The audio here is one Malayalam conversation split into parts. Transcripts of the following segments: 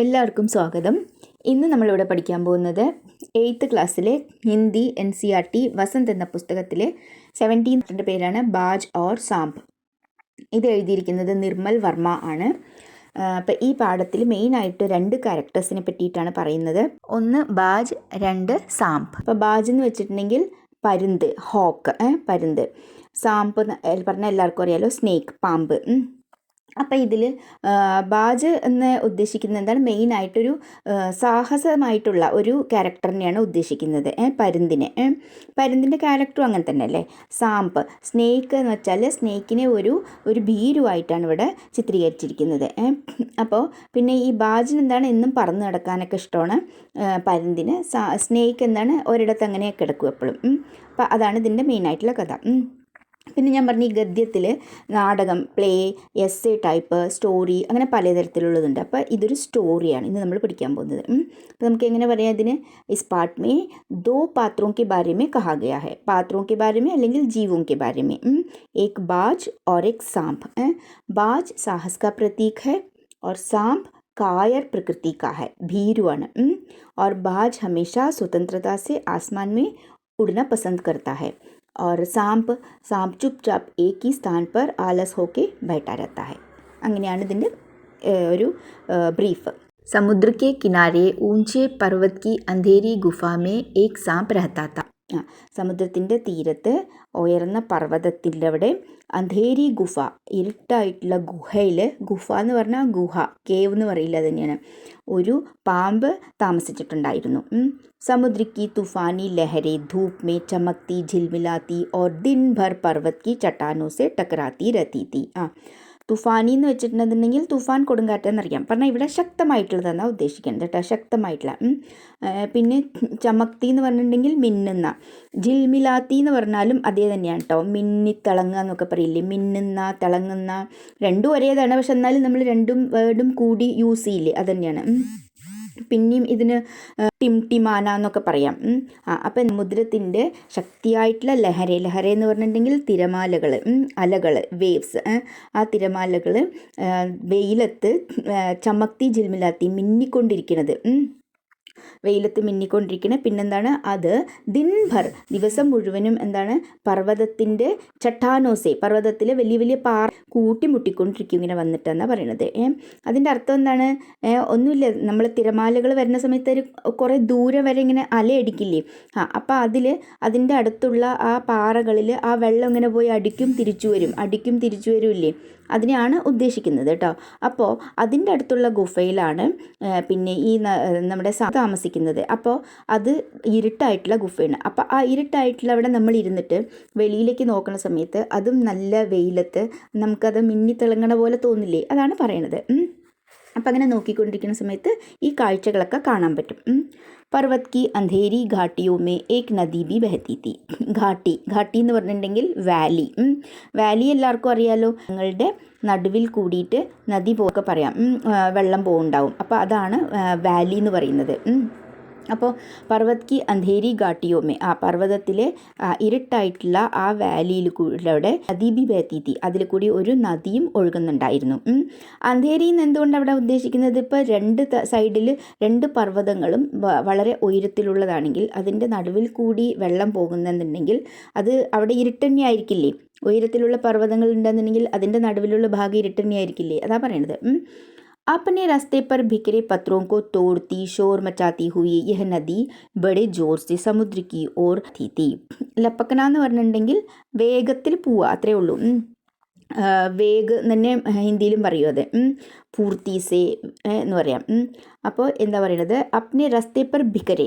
എല്ലാവർക്കും സ്വാഗതം. ഇന്ന് നമ്മളിവിടെ പഠിക്കാൻ പോകുന്നത് 8th ക്ലാസ്സിലെ ഹിന്ദി NCERT വസന്ത് എന്ന പുസ്തകത്തിലെ 17th പേരാണ് ബാജ് ഓർ സാംപ്. ഇത് എഴുതിയിരിക്കുന്നത് നിർമ്മൽ വർമ്മ ആണ്. അപ്പം ഈ പാഠത്തിൽ മെയിനായിട്ട് 2 ക്യാരക്ടേഴ്സിനെ പറ്റിയിട്ടാണ് പറയുന്നത്. ഒന്ന് ബാജ്, 2 സാംപ്. അപ്പോൾ ബാജ് എന്ന് വെച്ചിട്ടുണ്ടെങ്കിൽ പരുന്ത്, ഹോക്ക്, പരുന്ത്. സാംപ് പറഞ്ഞാൽ എല്ലാവർക്കും അറിയാലോ, സ്നേക്ക്, പാമ്പ്. അപ്പോൾ ഇതിൽ ബാജ് എന്ന് ഉദ്ദേശിക്കുന്നത് എന്താണ്? മെയിനായിട്ടൊരു സാഹസമായിട്ടുള്ള ഒരു ക്യാരക്ടറിനെയാണ് ഉദ്ദേശിക്കുന്നത്, പരുന്തിനെ. പരുന്തിൻ്റെ ക്യാരക്ടറും അങ്ങനെ തന്നെ അല്ലേ. സാംപ്, സ്നേക്ക് എന്ന് വെച്ചാൽ സ്നേക്കിനെ ഒരു ഭീരുവായിട്ടാണ് ഇവിടെ ചിത്രീകരിച്ചിരിക്കുന്നത്. അപ്പോൾ പിന്നെ ഈ ബാജിന് എന്താണ്, എന്നും പറന്ന് നടക്കാനൊക്കെ ഇഷ്ടമാണ്. പരുന്തിന് സ്നേക്ക് എന്താണ്, ഒരിടത്ത് അങ്ങനെ കിടക്കും എപ്പോഴും. അപ്പോൾ അതാണ് ഇതിൻ്റെ മെയിനായിട്ടുള്ള കഥ. പിന്നെ ഞാൻ പറഞ്ഞു, ഈ ഗദ്യത്തിൽ നാടകം, പ്ലേ, എസ്സേ ടൈപ്പ്, സ്റ്റോറി, അങ്ങനെ പലതരത്തിലുള്ളതുണ്ട്. അപ്പോൾ ഇതൊരു സ്റ്റോറിയാണ് ഇന്ന് നമ്മൾ പഠിക്കാൻ പോകുന്നത്. അപ്പോൾ നമുക്ക് എങ്ങനെ പറയാം ഇതിന്? ഇസ് പാർട്ട് മേ ദോ പാത്രോं के बारे में कहा गया है. പാത്രോं के बारे में അല്ലെങ്കിൽ जीवों के बारे में. एक बाज और एक सांप. बाज साहस का प्रतीक है और सांप कायर प्रकृति का है, भीरुआन. और बाज हमेशा स्वतंत्रता से आसमान में उड़ना पसंद करता है. और सांप चुपचाप एक ही स्थान पर आलस होके बैठा रहता है. അങ്ങനെയാണ് ഇതിൻ്റെ ഒരു ബ്രീഫ്. समुद्र के किनारे ऊंचे पर्वत की अंधेरी गुफा में एक सांप रहता था. സമുദ്രത്തിൻ്റെ തീരത്ത് ഉയർന്ന പർവ്വതത്തിൻ്റെ അവിടെ അന്ധേരി ഗുഫ, ഇരുട്ടായിട്ടുള്ള ഗുഹയിൽ, ഗുഫ എന്ന് പറഞ്ഞാൽ ഗുഹ, കേവ് എന്ന് പറയില്ല, തന്നെയാണ്, ഒരു പാമ്പ് താമസിച്ചിട്ടുണ്ടായിരുന്നു. समुद्र की तूफ़ानी लहरें धूप में चमकती, झिलमिलाती और दिन भर पर्वत की चट्टानों से टकराती रहती थी. തുഫാനി എന്ന് വെച്ചിട്ടുണ്ടെന്നുണ്ടെങ്കിൽ തുഫാൻ, കൊടുങ്കാറ്റെന്നറിയാം. പറഞ്ഞാൽ ഇവിടെ ശക്തമായിട്ടുള്ളതെന്നാണ് ഉദ്ദേശിക്കുന്നത് കേട്ടോ, ശക്തമായിട്ടുള്ള. പിന്നെ ചമക്തി എന്ന് പറഞ്ഞിട്ടുണ്ടെങ്കിൽ മിന്നുന്ന. ജിൽമിലാത്തി എന്ന് പറഞ്ഞാലും അതേ തന്നെയാണ് കേട്ടോ, മിന്നിത്തിളങ്ങുക എന്നൊക്കെ പറയില്ലേ, മിന്നുന്ന, തിളങ്ങുന്ന, രണ്ടും ഒരേതാണ്. പക്ഷെ എന്നാലും നമ്മൾ രണ്ടും വേർഡും കൂടി യൂസ് ചെയ്യില്ലേ, അത് തന്നെയാണ്. പിന്നെയും ഇതിന് ടിംടിമാന എന്നൊക്കെ പറയാം. അപ്പം സമുദ്രത്തിൻ്റെ ശക്തിയായിട്ടുള്ള ലഹര എന്ന് പറഞ്ഞിട്ടുണ്ടെങ്കിൽ തിരമാലകൾ, അലകൾ, വേവ്സ്. ആ തിരമാലകൾ വെയിലത്ത് ചമക്തി ജിൽമിലാത്തി, മിന്നിക്കൊണ്ടിരിക്കുന്നത്, വെയിലത്ത് മിന്നിക്കൊണ്ടിരിക്കുന്നത്. പിന്നെന്താണ്, അത് ദിൻഭർ, ദിവസം മുഴുവനും എന്താണ്, പർവ്വതത്തിൻ്റെ ചട്ടാനോസെ, പർവ്വതത്തിലെ വലിയ വലിയ പാറ കൂട്ടിമുട്ടിക്കൊണ്ടിരിക്കും ഇങ്ങനെ വന്നിട്ടെന്നാണ് പറയണത്. അതിൻ്റെ അർത്ഥം എന്താണ്? ഒന്നുമില്ല, നമ്മൾ തിരമാലകൾ വരുന്ന സമയത്ത് ഒരു കുറേ ദൂരെ വരെ ഇങ്ങനെ അലയടിക്കില്ലേ, അപ്പോൾ അതിൻ്റെ അടുത്തുള്ള ആ പാറകളിൽ ആ വെള്ളം ഇങ്ങനെ പോയി അടിക്കും തിരിച്ചു വരും, അതിനെയാണ് ഉദ്ദേശിക്കുന്നത് കേട്ടോ. അപ്പോൾ അതിൻ്റെ അടുത്തുള്ള ഗുഫയിലാണ് പിന്നെ ഈ നമ്മുടെ താമസിക്കുന്നത്. അപ്പോൾ അത് ഇരുട്ടായിട്ടുള്ള ഗുഫയാണ്. അപ്പോൾ ആ ഇരുട്ടായിട്ടുള്ള അവിടെ നമ്മൾ ഇരുന്നിട്ട് വെളിയിലേക്ക് നോക്കുന്ന സമയത്ത് അതും നല്ല വെയിലത്ത് നമുക്കത് മിന്നിത്തിളങ്ങണ പോലെ തോന്നില്ലേ, അതാണ് പറയണത്. അപ്പം അങ്ങനെ നോക്കിക്കൊണ്ടിരിക്കുന്ന സമയത്ത് ഈ കാഴ്ചകളൊക്കെ കാണാൻ പറ്റും. पर्वत की अंधेरी घाटियों में एक नदी भी बहती थी. घाटी എന്ന് പറഞ്ഞിട്ടുണ്ടെങ്കിൽ വാലി എല്ലാവർക്കും അറിയാലോ. ഞങ്ങളുടെ നടുവിൽ കൂടിയിട്ട് നദി പോക്കെ പറയാം, വെള്ളം പോകുന്നുണ്ടാവും. അപ്പോൾ അതാണ് വാലി എന്ന് പറയുന്നത്. അപ്പോൾ പർവ്വത് കി അന്ധേരി ഘാട്ടിയോമേ, ആ പർവ്വതത്തിലെ ഇരുട്ടായിട്ടുള്ള ആ വാലിയിൽ കൂടെ നദി ബി ബഹത്തി, അതിൽ കൂടി ഒരു നദിയും ഒഴുകുന്നുണ്ടായിരുന്നു. അന്ധേരി എന്ന് എന്തുകൊണ്ട് അവിടെ ഉദ്ദേശിക്കുന്നത്? ഇപ്പോൾ 2 സൈഡിൽ 2 പർവ്വതങ്ങളും വളരെ ഉയരത്തിലുള്ളതാണെങ്കിൽ അതിൻ്റെ നടുവിൽ കൂടി വെള്ളം പോകുന്നുണ്ടെങ്കിൽ അത് അവിടെ ഇരുട്ട് തന്നെ ആയിരിക്കില്ലേ. ഉയരത്തിലുള്ള പർവ്വതങ്ങൾ ഉണ്ടെന്നുണ്ടെങ്കിൽ അതിൻ്റെ നടുവിലുള്ള ഭാഗം ഇരുട്ട് തന്നെ ആയിരിക്കില്ലേ, അതാ പറയണത്. अपने रास्ते पर बिखरे पत्थरों को तोड़ती, शोर मचाती हुई यह नदी बड़े जोर से समुद्र की ओर थी. ലപ്പക്കന എന്ന് പറഞ്ഞിട്ടുണ്ടെങ്കിൽ വേഗത്തിൽ പോവുക, അത്രേ ഉള്ളൂ. വേഗ് തന്നെ ഹിന്ദിയിലും പറയും അത്, പൂർത്തീസെ എന്ന് പറയാം. അപ്പോൾ എന്താ പറയണത്, അപ്നെ റസ്തേ പർ ഭിക്കരെ,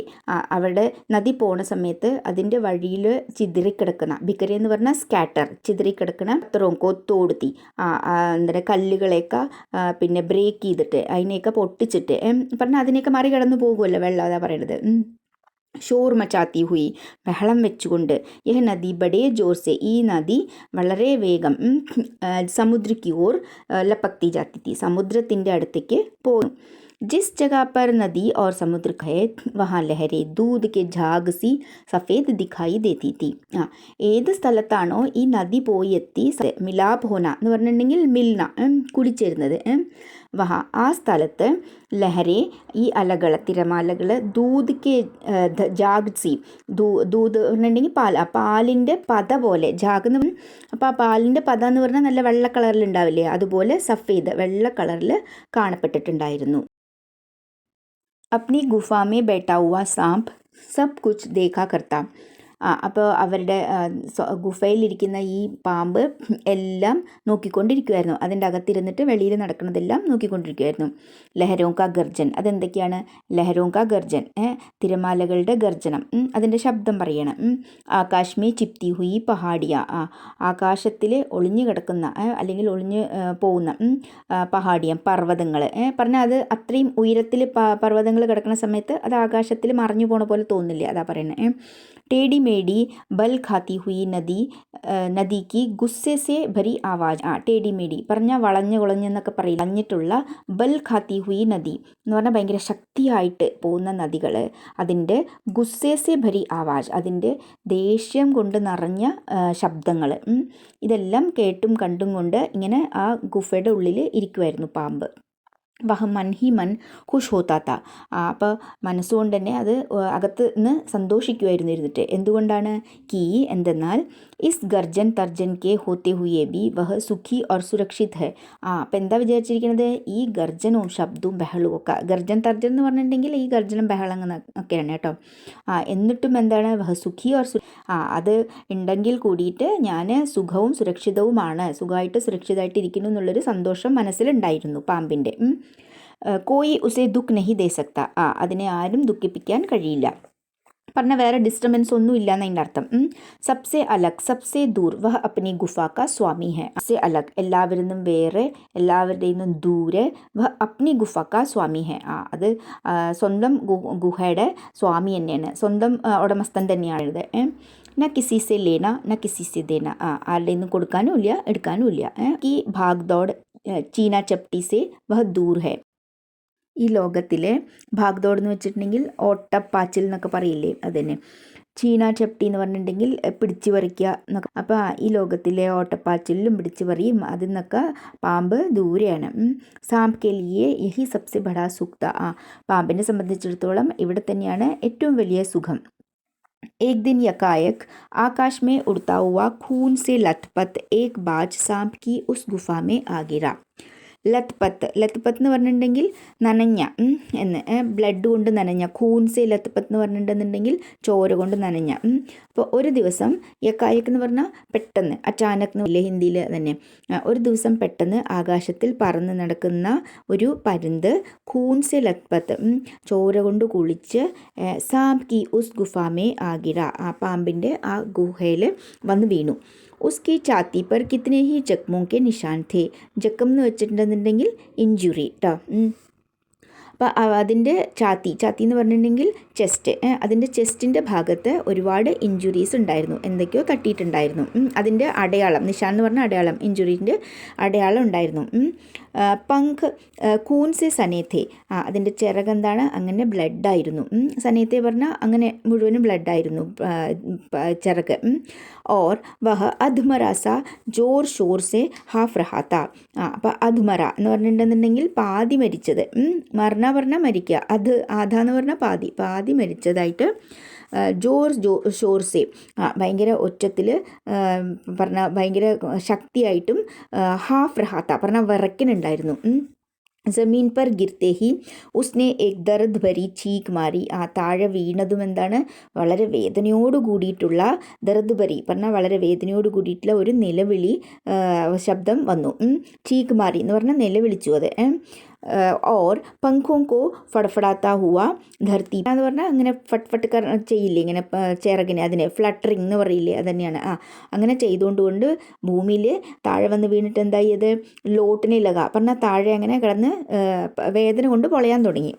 അവിടെ നദി പോണ സമയത്ത് അതിൻ്റെ വഴിയിൽ ചിതറിക്കിടക്കുന്ന, ഭിക്കരെ എന്ന് പറഞ്ഞാൽ സ്കാറ്റർ, ചിതറിക്കിടക്കുന്ന പത്രമൊക്കെ തോടുത്തി, എന്താ കല്ലുകളെയൊക്കെ പിന്നെ ബ്രേക്ക് ചെയ്തിട്ട് അതിനെയൊക്കെ പൊട്ടിച്ചിട്ട് പറഞ്ഞാൽ അതിനെയൊക്കെ മറികടന്ന് പോകുമല്ലോ വെള്ളം, അതാ പറയണത്. ഷോർ മച്ചാത്തി ഹുയി, ബഹളം വെച്ചുകൊണ്ട്, യഹ് നദി ബഡേ ജോർ സെ, ഈ നദി വളരെ വേഗം, സമുദ്രയ്ക്ക് ഓർ ലപ്പക്തി ജാത്തി, സമുദ്രത്തിൻ്റെ അടുത്തേക്ക് പോകും. जिस जगह पर नदी और समुद्र है वहाँ लहरें दूध के झाग सी സഫേദ് ദിഖായി ദേത്തി തി. ഏത് സ്ഥലത്താണോ ഈ നദി പോയി എത്തി മിലാപ് ഹോന എന്ന് പറഞ്ഞിട്ടുണ്ടെങ്കിൽ മിൽന കുടിച്ചേരുന്നത് വഹ ആ സ്ഥലത്ത് ലഹരെ ഈ അലകൾ തിരമാലകൾ ദൂത് കെ ജാഗ്സി ദൂത് പറഞ്ഞിട്ടുണ്ടെങ്കിൽ പാലിൻ്റെ പത പോലെ ജാഗ് എന്ന് അപ്പോൾ ആ പാലിൻ്റെ പത എന്ന് പറഞ്ഞാൽ നല്ല വെള്ള കളറിൽ ഉണ്ടാവില്ലേ, അതുപോലെ സഫേദ് വെള്ള കളറിൽ കാണപ്പെട്ടിട്ടുണ്ടായിരുന്നു. अपनी गुफा में बैठा हुआ सांप सब कुछ देखा करता. അപ്പോൾ അവരുടെ ഗുഫയിലിരിക്കുന്ന ഈ പാമ്പ് എല്ലാം നോക്കിക്കൊണ്ടിരിക്കുമായിരുന്നു. അതിൻ്റെ അകത്തിരുന്നിട്ട് വെളിയിൽ നടക്കുന്നതെല്ലാം നോക്കിക്കൊണ്ടിരിക്കുമായിരുന്നു. ലഹരോം കാ ഗർജൻ, അതെന്തൊക്കെയാണ്? ലഹരോം കാ ഗർജൻ, തിരമാലകളുടെ ഗർജനം, അതിൻ്റെ ശബ്ദം പറയണം. ആകാശ് മേ ചിപ്തി ഹുയി പഹാഡിയ, ആകാശത്തിൽ ഒളിഞ്ഞു കിടക്കുന്ന അല്ലെങ്കിൽ ഒളിഞ്ഞു പോകുന്ന പഹാഡിയം പർവ്വതങ്ങൾ പറഞ്ഞാൽ അത് അത്രയും ഉയരത്തിൽ പർവ്വതങ്ങൾ കിടക്കുന്ന സമയത്ത് അത് ആകാശത്തിൽ മറഞ്ഞു പോണ പോലെ തോന്നില്ലേ, അതാ പറയുന്നത്. टेढ़ी मेढ़ी बल खाती हुई നദി കി ഗുസ്സെ സെ ഭരി ആവാജ്. ടേഡി മേഡി പറഞ്ഞാൽ വളഞ്ഞ് കുളഞ്ഞെന്നൊക്കെ പറയില്ല, വളഞ്ഞിട്ടുള്ള ബൽ ഖാത്തി ഹുയി നദി എന്ന് പറഞ്ഞാൽ ഭയങ്കര ശക്തിയായിട്ട് പോകുന്ന നദികൾ, അതിൻ്റെ ഗുസ്സെ സെ ഭരി ആവാജ്, അതിൻ്റെ ദേഷ്യം കൊണ്ട് നിറഞ്ഞ ശബ്ദങ്ങൾ, ഇതെല്ലാം കേട്ടും കണ്ടും കൊണ്ട് ഇങ്ങനെ ആ ഗുഫയുടെ ഉള്ളിൽ ഇരിക്കുമായിരുന്നു പാമ്പ്. വഹ മൻ ഹി മൻ ഖുഷ് ഹോത്താത്ത, അപ്പോൾ മനസ്സുകൊണ്ട് തന്നെ അത് അകത്ത് നിന്ന് സന്തോഷിക്കുമായിരുന്നു ഇരുന്നിട്ട്. എന്തുകൊണ്ടാണ്? കീ എന്തെന്നാൽ ഇസ് ഗർജൻ തർജൻ കെ ഹോത്തെ ഹുയെ ബി വഹ് സുഖി ഓർ സുരക്ഷിത് ഹെ. അപ്പോൾ എന്താ വിചാരിച്ചിരിക്കുന്നത്? ഈ ഗർജനവും ശബ്ദവും ബഹളവും ഒക്കെ, ഗർജൻ തർജൻ എന്ന് പറഞ്ഞിട്ടുണ്ടെങ്കിൽ ഈ ഗർജനം ബഹളം ഒക്കെയാണ് കേട്ടോ. എന്നിട്ടും എന്താണ്? വഹ് സുഖി ഓർ അത് ഉണ്ടെങ്കിൽ കൂടിയിട്ട് ഞാൻ സുഖവും സുരക്ഷിതവുമാണ്, സുഖമായിട്ട് സുരക്ഷിതമായിട്ട് ഇരിക്കുന്നു എന്നുള്ളൊരു സന്തോഷം മനസ്സിലുണ്ടായിരുന്നു പാമ്പിൻ്റെ. കോയി ഉസേ ദുഃഖ് നഹി ദേ സക്ത, അതിനെ ആരും ദുഃഖിപ്പിക്കാൻ കഴിയില്ല. പറഞ്ഞാൽ വേറെ ഡിസ്റ്റർബൻസ് ഒന്നും ഇല്ല എന്നതിൻ്റെ അർത്ഥം. സബ്സെ അലഗ് സബ്സെ ദൂർ വഹ അപ്നി ഗുഫ കാ സ്വാമി ഹെ. സബ്സെ അലഗ് എല്ലാവരിൽ നിന്നും വേറെ, എല്ലാവരുടെയും നിന്നും ദൂരെ, വഹ അപ്നി ഗുഫ കാ സ്വാമി ഹെ, അത് സ്വന്തം ഗുഹയുടെ സ്വാമി തന്നെയാണ്, സ്വന്തം ഉടമസ്ഥൻ തന്നെയാണിത്. ന കിസി സെ ലേന ന കിസി സെ ദേന, ആരുടെ നിന്നും കൊടുക്കാനും ഇല്ല എടുക്കാനും ഇല്ല. ഈ ഭാഗ് ദോഡ് ചീന ചപ്റ്റി സെ വഹ ദൂർ ഹെ. ഈ ലോകത്തിലെ ഭാഗ്ദോഡ് എന്ന് വെച്ചിട്ടുണ്ടെങ്കിൽ ഓട്ടപ്പാച്ചിൽ എന്നൊക്കെ പറയില്ലേ, അതുതന്നെ. ചീന ചപ്റ്റി എന്ന് പറഞ്ഞിട്ടുണ്ടെങ്കിൽ പിടിച്ചു പറിക്കുക എന്നൊക്കെ. അപ്പോൾ ഈ ലോകത്തിലെ ഓട്ടപ്പാച്ചിലും പിടിച്ചു പറിയും അതിൽ നിന്നൊക്കെ പാമ്പ് ദൂരെയാണ്. സാംപ് കെ ലിയെ യഹി സബ്സെ ബഡാ സുക്ത, പാമ്പിനെ സംബന്ധിച്ചിടത്തോളം ഇവിടെ തന്നെയാണ് ഏറ്റവും വലിയ സുഖം. एक दिन यकायक आकाश में उड़ता हुआ खून से लथपथ एक बाज सांप की उस गुफा में आ गिरा. ലത്പത്ത് എന്ന് പറഞ്ഞിട്ടുണ്ടെങ്കിൽ നനഞ്ഞ എന്ന്, ബ്ലഡ് കൊണ്ട് നനഞ്ഞ. ഖൂൻസെ ലത്പത്ത് എന്ന് പറഞ്ഞിട്ടുണ്ടെന്നുണ്ടെങ്കിൽ ചോര കൊണ്ട് നനഞ്ഞ. അപ്പോൾ ഒരു ദിവസം യക്കായക്ക് എന്ന് പറഞ്ഞാൽ പെട്ടെന്ന്, അച്ചാനക് എന്നില്ലേ ഹിന്ദിയിൽ തന്നെ. ഒരു ദിവസം പെട്ടെന്ന് ആകാശത്തിൽ പറന്ന് നടക്കുന്ന ഒരു പരുന്ത് ഖൂൻസെ ലത്പത്ത് ചോര കൊണ്ട് കുളിച്ച് സാംപ് കി ഉസ് ഗുഫാമേ ആകിര, ആ പാമ്പിൻ്റെ ആ ഗുഹയിൽ വന്ന് വീണു. उसकी छाती पर कितने ही जख्मों के निशान थे. ജഖം എന്ന് വെച്ചിട്ടുണ്ടെന്നുണ്ടെങ്കിൽ ഇഞ്ചുറി കേട്ടോ. അപ്പോൾ അതിൻ്റെ ഛാത്തി എന്ന് പറഞ്ഞിട്ടുണ്ടെങ്കിൽ ചെസ്റ്റ്, അതിൻ്റെ ചെസ്റ്റിൻ്റെ ഭാഗത്ത് ഒരുപാട് ഇഞ്ചുറീസ് ഉണ്ടായിരുന്നു, എന്തൊക്കെയോ തട്ടിയിട്ടുണ്ടായിരുന്നു. അതിൻ്റെ അടയാളം, നിഷാൻ എന്ന് പറഞ്ഞ അടയാളം, ഇഞ്ചുറീൻ്റെ അടയാളം ഉണ്ടായിരുന്നു. പങ്ക് കൂൻസെ സനേത്തെ, അതിൻ്റെ ചിറകെന്താണ്? അങ്ങനെ ബ്ലഡായിരുന്നു. സനേത്തെ പറഞ്ഞാൽ അങ്ങനെ മുഴുവനും ബ്ലഡായിരുന്നു ചിറക്. ഓർ വഹ അധ്മറാസ ജോർ ഷോർ സെ ഹാഫ് റഹാത്ത, അപ്പോൾ അധ്മറ എന്ന് പറഞ്ഞിട്ടുണ്ടെന്നുണ്ടെങ്കിൽ പാതി മരിച്ചത്, മരണ പറഞ്ഞാൽ മരിക്കുക, ആധാ എന്ന് പറഞ്ഞാൽ പാതി മരിച്ചതായിട്ട്. ഷോർസെ ഭയങ്കര ഒച്ചത്തിൽ പറഞ്ഞാൽ ഭയങ്കര ശക്തിയായിട്ടും, ഹാഫ് റഹാത്ത പറഞ്ഞാൽ വിറയ്ക്കുന്നുണ്ടായിരുന്നു. ജമീൻ പർ ഗിർത്തെ ഹി ഉസ്നെ എക് ദർദ് ഭരി ചീക്ക് മാറി, താഴെ വീണതും എന്താണ്? വളരെ വേദനയോട് കൂടിയിട്ടുള്ള, ദർദ് ഭരി പറഞ്ഞാൽ വളരെ വേദനയോട് കൂടിയിട്ടുള്ള ഒരു നിലവിളി ശബ്ദം വന്നു. ചീക്ക് മാറി എന്ന് പറഞ്ഞാൽ നിലവിളിച്ചു അത്. ഓർ പങ്കോം കോ ഫടഫടാത്ത ഹുവ ധർത്തി എന്ന് പറഞ്ഞാൽ അങ്ങനെ ഫട്ട് ചെയ്യില്ലേ ഇങ്ങനെ ചിറകിനെ, അതിനെ ഫ്ലട്ടറിങ് എന്ന് പറയില്ലേ, അത് തന്നെയാണ്. അങ്ങനെ ചെയ്തുകൊണ്ട് ഭൂമിയിൽ താഴെ വന്ന് വീണിട്ട് എന്തായി? അത് ലോട്ടിനെ ലക പറഞ്ഞാൽ താഴെ അങ്ങനെ കിടന്ന് വേദന കൊണ്ട് പൊളയാൻ തുടങ്ങി.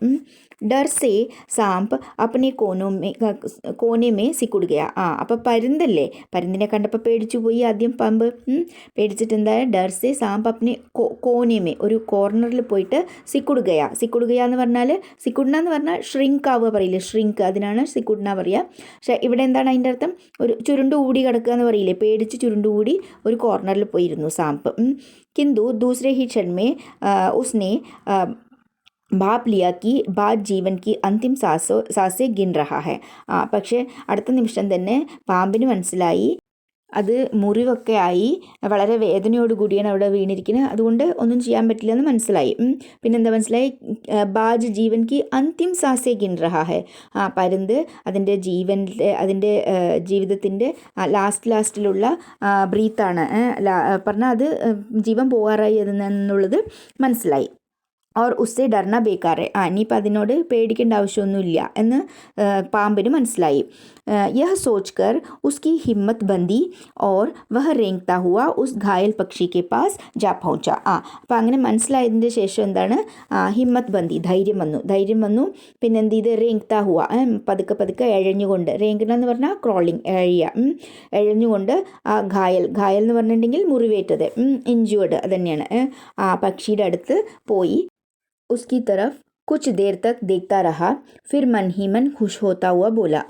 ഡർ സേ സാംപ് അപ്പനെ കോനേമേ സിക്കുടുകയ, അപ്പോൾ പരുന്തല്ലേ, പരുന്തിനെ കണ്ടപ്പോൾ പേടിച്ചു പോയി ആദ്യം പാമ്പ്. പേടിച്ചിട്ട് എന്താ? ഡർ സേ സാംപ് അപ്പനെ കോനേമേ ഒരു കോർണറിൽ പോയിട്ട് സിക്കുടുകയ എന്ന് പറഞ്ഞാൽ സിക്കുഡ്ന എന്ന് പറഞ്ഞാൽ ഷ്രിങ്ക് ആവുക പറയില്ലേ, ഷ്രിങ്ക്, അതിനാണ് സിക്കുഡ്ന പറയുക. പക്ഷേ ഇവിടെ എന്താണ് അതിൻ്റെ അർത്ഥം? ഒരു ചുരുണ്ടുകൂടി കിടക്കുക എന്ന് പറയില്ലേ, പേടിച്ച് ചുരുണ്ടുകൂടി ഒരു കോർണറിൽ പോയിരുന്നു സാംപ്. किंतु दूसरे ही क्षण में उसने भाप लिया कि बाज जीवन की अंतिम सांसें गिन रहा है. പക്ഷേ അടുത്ത നിമിഷം തന്നെ പാമ്പിന് മനസ്സിലായി അത് മുറിവൊക്കെ ആയി, വളരെ വേദനയോടുകൂടിയാണ് അവിടെ വീണിരിക്കുന്നത്, അതുകൊണ്ട് ഒന്നും ചെയ്യാൻ പറ്റില്ല എന്ന് മനസ്സിലായി. പിന്നെന്താ മനസ്സിലായി? ബാജ് ജീവൻ കി അന്തിം സാസെ ഗിൻ റഹാ ഹെ. പരുന്ത് അതിൻ്റെ ജീവിതത്തിൻ്റെ ലാസ്റ്റിലുള്ള ബ്രീത്താണ് പറഞ്ഞാൽ അത് ജീവൻ പോകാറായി എന്നുള്ളത് മനസ്സിലായി. और उससे डरना बेकार है. ഇനിയിപ്പോൾ അതിനോട് പേടിക്കേണ്ട ആവശ്യമൊന്നുമില്ല എന്ന് പാമ്പിന് മനസ്സിലായി. यह सोचकर उसकी हिम्मत बंधी और वह रेंगता हुआ उस घायल पक्षी के पास जा पहुंचा. അപ്പോൾ അങ്ങനെ മനസ്സിലായതിൻ്റെ ശേഷം എന്താണ്? ഹിമ്മത്ത് ബന്ദി, ധൈര്യം വന്നു. പിന്നെ എന്ത് ചെയ്ത്? റേങ്ക്താ ഹുവ, പതുക്കെ എഴഞ്ഞുകൊണ്ട്, റേങ്കണ എന്ന് പറഞ്ഞാൽ ക്രോളിങ്, എഴഞ്ഞുകൊണ്ട് ആ ഘായൽ എന്ന് പറഞ്ഞിട്ടുണ്ടെങ്കിൽ മുറിവേറ്റത്, ഇഞ്ചുവേർഡ്, അത് തന്നെയാണ്. ആ പക്ഷിയുടെ അടുത്ത് പോയി उसकी तरफ कुछ देर तक देखता रहा, फिर मन ही मन खुश होता हुआ बोला.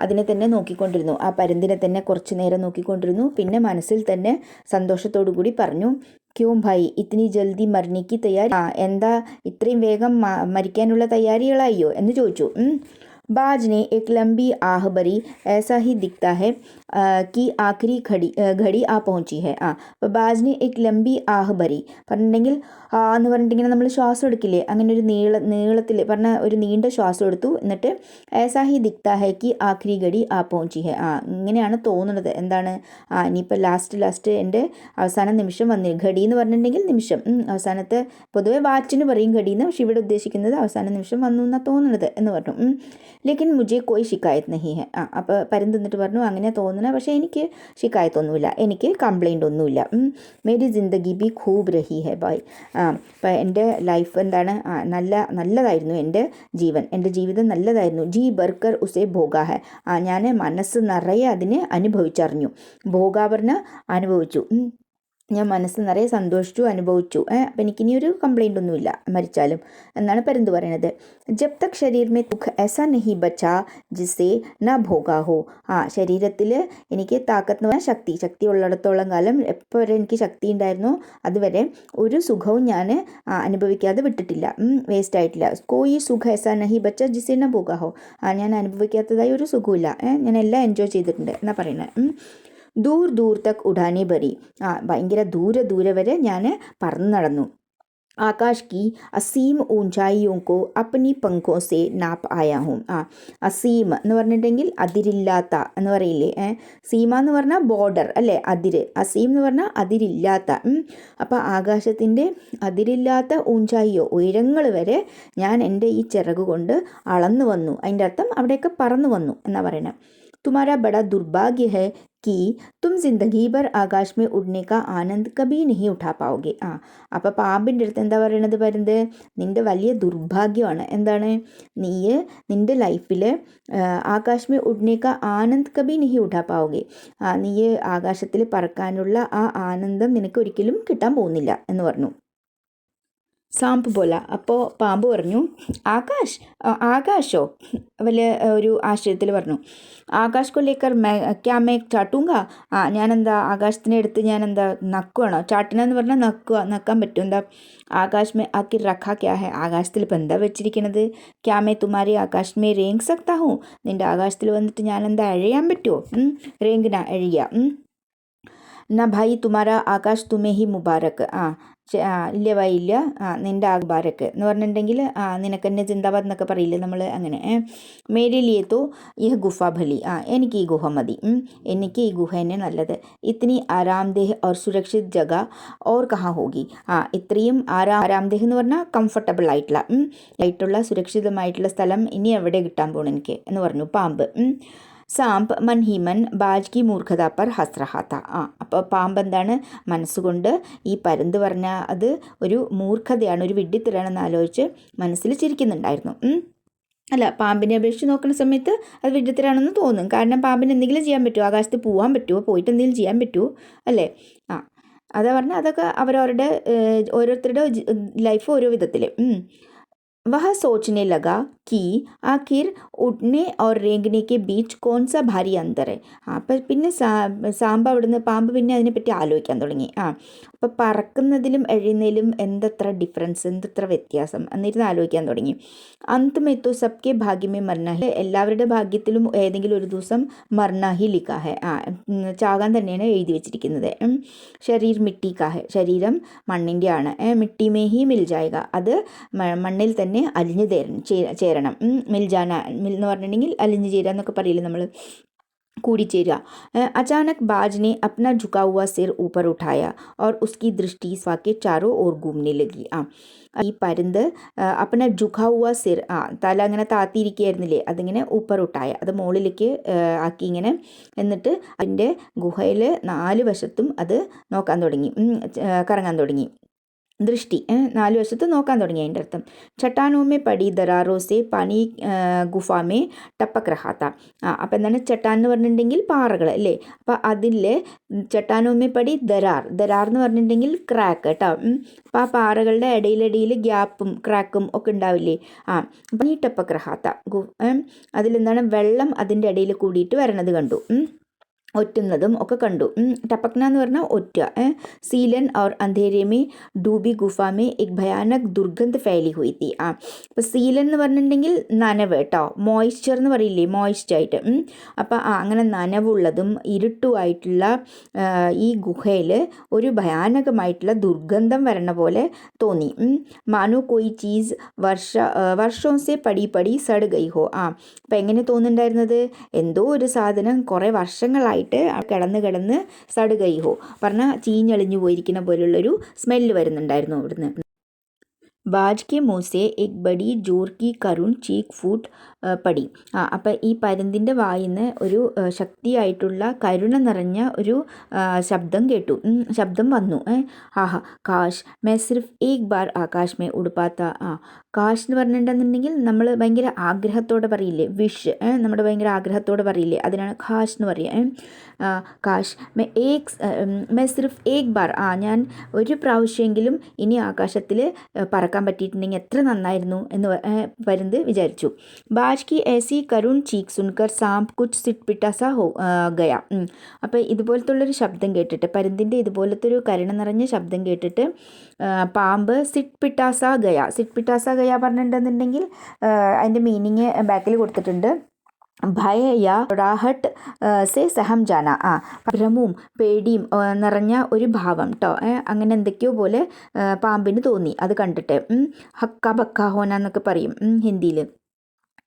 അതിനെ തന്നെ നോക്കിക്കൊണ്ടിരുന്നു, ആ പരുന്തിനെ തന്നെ കുറച്ച് നേരം നോക്കിക്കൊണ്ടിരുന്നു. പിന്നെ മനസ്സിൽ തന്നെ സന്തോഷത്തോടു കൂടി പറഞ്ഞു, ക്യോം ഭായി ഇത്തിനി ജൽദി മരണിക്ക് തയ്യാറി, എന്താ ഇത്രയും വേഗം മരിക്കാനുള്ള തയ്യാറികളായോ എന്ന് ചോദിച്ചു. बाज ने एक लंबी आह भरी, ऐसा ही दिखता है कि आखिरी घड़ी आ पहुंची है. അപ്പോൾ ബാജിന് एक लंबी आह भरी പറഞ്ഞിട്ടുണ്ടെങ്കിൽ എന്ന് പറഞ്ഞിട്ടിങ്ങനെ നമ്മൾ ശ്വാസം എടുക്കില്ലേ, അങ്ങനെ ഒരു നീളത്തിൽ പറഞ്ഞ ഒരു നീണ്ട ശ്വാസം എടുത്തു. എന്നിട്ട് ऐसा ही दिखता है कि आखिरी घड़ी आ पहुंची है. ഇങ്ങനെയാണ് തോന്നുന്നത്. എന്താണ്? ഇനിയിപ്പോൾ ലാസ്റ്റ് എൻ്റെ അവസാന നിമിഷം വന്നു. ഘടി എന്ന് പറഞ്ഞിട്ടുണ്ടെങ്കിൽ നിമിഷം, അവസാനത്തെ, പൊതുവെ വാച്ചിന് പറയും ഘടിന്ന്, പക്ഷെ ഇവിടെ ഉദ്ദേശിക്കുന്നത് അവസാന നിമിഷം വന്നു എന്നാണ് തോന്നുന്നത് എന്ന് പറഞ്ഞു. ലേക്കിൻ മുझे कोई शिकायत नहीं है. അപ്പോൾ പരുന്ത് എന്നിട്ട് പറഞ്ഞു, അങ്ങനെ തോന്നുന്നത്, പക്ഷേ എനിക്ക് ഷിക്കായത്തൊന്നുമില്ല, എനിക്ക് കംപ്ലൈൻ്റ് ഒന്നുമില്ല. മേരി ജിന്ദഗി ബി ഖൂബ് രഹി ഹെ ഭായ്. അപ്പോൾ എൻ്റെ ലൈഫ് എന്താണ്? നല്ലതായിരുന്നു, എൻ്റെ ജീവിതം നല്ലതായിരുന്നു. ജി ബർക്കർ ഉസേ ഭോഗ ഹെ. ഞാൻ മനസ്സ് നിറയെ അതിനെ അനുഭവിച്ചറിഞ്ഞു. ഭോഗ പറഞ്ഞാൽ അനുഭവിച്ചു. ഞാൻ മനസ്സ് നിറയെ സന്തോഷിച്ചു, അനുഭവിച്ചു. അപ്പം എനിക്കിനി ഒരു കംപ്ലൈൻ്റ് ഒന്നുമില്ല മരിച്ചാലും എന്നാണ് പരുന്ത് പറയണത്. ജബ് തക് ശരീർ മേ ദുഃഖ് ऐसा नहीं बचा जिसे न भोगा हो. ശരീരത്തിൽ എനിക്ക് താക്കത്ത് എന്ന് പറഞ്ഞാൽ ശക്തി ഉള്ളിടത്തോളം കാലം, എപ്പോൾ വരെ എനിക്ക് ശക്തി ഉണ്ടായിരുന്നു അതുവരെ ഒരു സുഖവും ഞാൻ അനുഭവിക്കാതെ വിട്ടിട്ടില്ല, വേസ്റ്റ് ആയിട്ടില്ല. കോയി സുഖ ऐसा नहीं बचा जिसे न भोगा हो. ഞാൻ അനുഭവിക്കാത്തതായി ഒരു സുഖമില്ല, ഞാൻ എല്ലാം എൻജോയ് ചെയ്തിട്ടുണ്ട് എന്നാണ് പറയുന്നത്. ദൂർ തക് ഉഡാനെ ഭരി. ഭയങ്കര ദൂരെ വരെ ഞാൻ പറന്ന് നടന്നു. ആകാശ് की असीम ऊंचाइयों को अपनी पंखों से नाप आया हूँ. അസീം എന്ന് പറഞ്ഞിട്ടുണ്ടെങ്കിൽ അതിരില്ലാത്ത എന്ന് പറയില്ലേ, സീമ എന്ന് പറഞ്ഞാൽ ബോർഡർ അല്ലേ, അതിര്. അസീം എന്ന് പറഞ്ഞാൽ അതിരില്ലാത്ത. അപ്പോൾ ആകാശത്തിൻ്റെ അതിരില്ലാത്ത ഊഞ്ചായിയോ, ഉയരങ്ങൾ വരെ ഞാൻ എൻ്റെ ഈ ചിറക് കൊണ്ട് അളന്നു വന്നു. അതിൻ്റെ അർത്ഥം അവിടെയൊക്കെ പറന്നു വന്നു എന്നാണ് പറയുന്നത്. तुम्हारा बड़ा दुर्भाग्य है कि तुम जिंदगी भर आकाश में उड़ने का आनंद कभी नहीं उठा पाओगे. അപ്പോൾ പാമ്പിൻ്റെ അടുത്ത് എന്താ പറയണത് പരുന്ത്? നിൻ്റെ വലിയ ദുർഭാഗ്യമാണ്. എന്താണ്? നിൻ്റെ ലൈഫിൽ ആകാശമേ ഉഡ്നേക്ക ആനന്ദ് കബി നഹി ഉഠാ പാവുകെ. നീ ആകാശത്തിൽ പറക്കാനുള്ള ആ ആനന്ദം നിനക്ക് ഒരിക്കലും കിട്ടാൻ പോകുന്നില്ല എന്ന് പറഞ്ഞു. സാമ്പ് പോല. അപ്പോൾ പാമ്പ് പറഞ്ഞു, ആകാശോ? വലിയ ഒരു ആശ്ചര്യത്തിൽ പറഞ്ഞു. ആകാശ് കൊല്ലേക്കർ ക്യാ മേ ചാട്ടൂങ്ക. ഞാനെന്താ ആകാശത്തിനെ എടുത്ത് ഞാനെന്താ നക്കുവാണോ? ചാട്ടന എന്ന് പറഞ്ഞാൽ നക്കാൻ പറ്റും. എന്താ? ആകാശ് മേ ആക്കി റഖാ ക്യാ ഹെ. ആകാശത്തിൽ ഇപ്പം എന്താ വെച്ചിരിക്കണത്? ക്യാ മേ തുമാരി ആകാശ് മേ റേങ് സക്താ ഹൂँ. നിൻ്റെ ആകാശത്തിൽ വന്നിട്ട് ഞാനെന്താ എഴയാൻ പറ്റുമോ? റേങ്കിന എഴിയ. ന ഭായി തുമാരാ ആകാശ് തുമേ ഹി മുബാരക്ക്. ഇല്ല ഭായി ഇല്ല, നിൻ്റെ മുബാരക്ക് എന്ന് പറഞ്ഞിട്ടുണ്ടെങ്കിൽ നിനക്കെന്നെ ജിന്ദാബാദ് എന്നൊക്കെ പറയില്ലേ നമ്മൾ, അങ്ങനെ. മേരെ ലിയേ തോ യഹ് ഗുഫ ഭലി. എനിക്ക് ഈ ഗുഹ മതി, എനിക്ക് ഈ ഗുഹ തന്നെ നല്ലത്. ഇത്തിനി ആരാംദേഹ് ഓർ സുരക്ഷിത് ജഗ ഓർ കഹാ ഹോഗി. ഇത്രയും ആരാംദേഹ് എന്ന് പറഞ്ഞാൽ കംഫർട്ടബിൾ ആയിട്ടുള്ള സുരക്ഷിതമായിട്ടുള്ള സ്ഥലം ഇനി എവിടെ കിട്ടാൻ പോകണം എനിക്ക് എന്ന് പറഞ്ഞു പാമ്പ്. സാമ്പ് മൻ ഹി മൻ ബാജ് കി മൂർഖത പർ ഹസ് റഹാ താ. അപ്പോൾ പാമ്പ് എന്താണ്? മനസ്സുകൊണ്ട് ഈ പരുന്ത് പറഞ്ഞ അത് ഒരു മൂർഖതയാണ്, ഒരു വിഡ്ഢിത്തരാണെന്ന് ആലോചിച്ച് മനസ്സിൽ ചിരിക്കുന്നുണ്ടായിരുന്നു. അല്ല, പാമ്പിനെ അപേക്ഷിച്ച് നോക്കുന്ന സമയത്ത് അത് വിഡ്ഢിത്തരാണെന്ന് തോന്നും. കാരണം പാമ്പിന് എന്തെങ്കിലും ചെയ്യാൻ പറ്റുമോ? ആകാശത്ത് പോകാൻ പറ്റുമോ? പോയിട്ട് എന്തെങ്കിലും ചെയ്യാൻ പറ്റുമോ? അല്ലേ? അതാ പറഞ്ഞാൽ അതൊക്കെ അവരവരുടെ ഓരോരുത്തരുടെ ലൈഫ് ഓരോ വിധത്തിൽ. वह सोचने लगा कि आखिर उड़ने और रेंगने के बीच कौन सा भारी अंतर है. അപ്പം പിന്നെ പാമ്പ് പിന്നെ അതിനെപ്പറ്റി ആലോചിക്കാൻ തുടങ്ങി. അപ്പോൾ പറക്കുന്നതിലും എഴുന്നതിലും എന്തത്ര ഡിഫറൻസ്, എന്തത്ര വ്യത്യാസം എന്നിരുന്ന് ആലോചിക്കാൻ തുടങ്ങി. അന്തമെത്തോ സബ്കെ ഭാഗ്യമേ മർണഹി, എല്ലാവരുടെ ഭാഗ്യത്തിലും ഏതെങ്കിലും ഒരു ദിവസം മർണഹി ലിഖാ ഹെ, ചാകാൻ തന്നെയാണ് എഴുതി വെച്ചിരിക്കുന്നത്. ശരീർ മിട്ടി കാ ഹെ, ശരീരം മണ്ണിൻ്റെ ആണ്. മിട്ടി മേ ഹി മിൽ ജായക, അത് മണ്ണിൽ തന്നെ അലിഞ്ഞു ചേരണം. മിൽജാന എന്ന് പറഞ്ഞിട്ടുണ്ടെങ്കിൽ അലിഞ്ഞു ചേരുക എന്നൊക്കെ പറയില്ലേ നമ്മൾ, കൂടിച്ചേരുക. अचानक बाज ने अपना झुका हुआ सिर ऊपर उठाया और उसकी दृष्टि स्वा के चारों ओर घूमने लगी. ഈ പരുന്ത് അപ്പന ജുഖാ ഹുവ സിർ, തല അങ്ങനെ താത്തിയിരിക്കുകയായിരുന്നില്ലേ, അതിങ്ങനെ ഊപ്പർ ഉട്ടായ, അത് മുകളിലേക്ക് ആക്കി ഇങ്ങനെ, എന്നിട്ട് അതിൻ്റെ ഗുഹയിൽ 4 വശത്തും അത് നോക്കാൻ തുടങ്ങി, കറങ്ങാൻ തുടങ്ങി. ദൃഷ്ടി 4 വശത്ത് നോക്കാൻ തുടങ്ങി അതിൻ്റെ അർത്ഥം. ചട്ടാനോമേ പടി ദരാറോ സെ പാനി ഗുഫാമേ ടപ്പക് റഹാത്ത. അപ്പം എന്താണ് ചട്ടാൻ എന്ന് പറഞ്ഞിട്ടുണ്ടെങ്കിൽ പാറകൾ അല്ലേ, അപ്പം അതിലെ ചട്ടാനോമേ പടി ദരാർ എന്ന് പറഞ്ഞിട്ടുണ്ടെങ്കിൽ ക്രാക്ക് കേട്ടോ. അപ്പം ആ പാറകളുടെ ഇടയിലിടയിൽ ഗ്യാപ്പും ക്രാക്കും ഒക്കെ ഉണ്ടാവില്ലേ, അപ്പം ഈ ടപ്പക് റഹാത്ത അതിലെന്താണ് വെള്ളം അതിൻ്റെ ഇടയിൽ കൂടിയിട്ട് വരണത് കണ്ടു, ഒറ്റുന്നതും ഒക്കെ കണ്ടു. ടപ്പക്ന എന്ന് പറഞ്ഞാൽ ഒറ്റ. സീലൻ और अंधेरे में डूबी गुफा में एक भयानक दुर्गंध फैली हुई थी. അപ്പോൾ സീലൻ എന്ന് പറഞ്ഞിട്ടുണ്ടെങ്കിൽ നനവ് കേട്ടോ, മോയ്സ്ചർ എന്ന് പറയില്ലേ, മോയ്സ്റ്റായിട്ട്. അപ്പോൾ അങ്ങനെ നനവുള്ളതും ഇരുട്ടുമായിട്ടുള്ള ഈ ഗുഹയിൽ ഒരു ഭയാനകമായിട്ടുള്ള ദുർഗന്ധം വരണ പോലെ തോന്നി. മാനോ കോയി ചീസ് വർഷോം സെ പടി പടി സട് ഗൈ ഹോ. അപ്പം എങ്ങനെ തോന്നുന്നുണ്ടായിരുന്നത്, എന്തോ ഒരു സാധനം കുറേ വർഷങ്ങളായിട്ട് കിടന്ന് സട് ഗൈ ഹോ പറഞ്ഞാൽ ചീഞ്ഞളിഞ്ഞു പോയിരിക്കുന്ന പോലുള്ളൊരു സ്മെല്ല് വരുന്നുണ്ടായിരുന്നു അവിടുന്ന്. ബാജ് കെ മുഹ് സെ എക് ബഡി ജോർ കി കരുൺ ചീക്ക് ഫൂട്ട് പടി. അപ്പം ഈ പരുന്തിൻ്റെ വായിന്ന് ഒരു ശക്തിയായിട്ടുള്ള കരുണ നിറഞ്ഞ ഒരു ശബ്ദം വന്നു. ആഹാ കാശ് മേ സിർഫ് ഏക് ബാർ ആകാശ് മേ ഉടുപ്പാത്ത. കാശ് എന്ന് പറഞ്ഞിട്ടുണ്ടെന്നുണ്ടെങ്കിൽ നമ്മൾ ഭയങ്കര ആഗ്രഹത്തോടെ പറയില്ലേ, വിഷ്, നമ്മുടെ ഭയങ്കര ആഗ്രഹത്തോടെ പറയില്ലേ, അതിനാണ് ഖാഷ് എന്ന് പറയുക. കാശ് മേ സിർഫ് ഏക് ബാർ, ഞാൻ ഒരു പ്രാവശ്യമെങ്കിലും ഇനി ആകാശത്തിൽ പറക്കാൻ പറ്റിയിട്ടുണ്ടെങ്കിൽ എത്ര നന്നായിരുന്നു എന്ന് പരുന്ത് വിചാരിച്ചു. ബാജ് കി ऐसी കരുൺ ചീക്ക് സുൻകർ സാംപ് കുച്ച് സിറ്റ്പിട്ടാ സാ ഹോ ഗയ. അപ്പോൾ ഇതുപോലത്തുള്ളൊരു ശബ്ദം കേട്ടിട്ട്, പരുന്തിൻ്റെ ഇതുപോലത്തെ ഒരു കരുണ നിറഞ്ഞ ശബ്ദം കേട്ടിട്ട് പാമ്പ് സിറ്റ്പിട്ടാസ ഗയ പറഞ്ഞിട്ടുണ്ടെന്നുണ്ടെങ്കിൽ അതിൻ്റെ മീനിങ് ബാക്കിൽ കൊടുത്തിട്ടുണ്ട്. ഭയ യാ റാഹട്ട് സെ സഹം ജാന, ഭ്രമവും പേടിയും നിറഞ്ഞ ഒരു ഭാവം കേട്ടോ, അങ്ങനെ എന്തൊക്കെയോ പോലെ പാമ്പിന് തോന്നി അത് കണ്ടിട്ട്. ഹക്ക ബക്ക ഹോന എന്നൊക്കെ പറയും ഹിന്ദിയിൽ.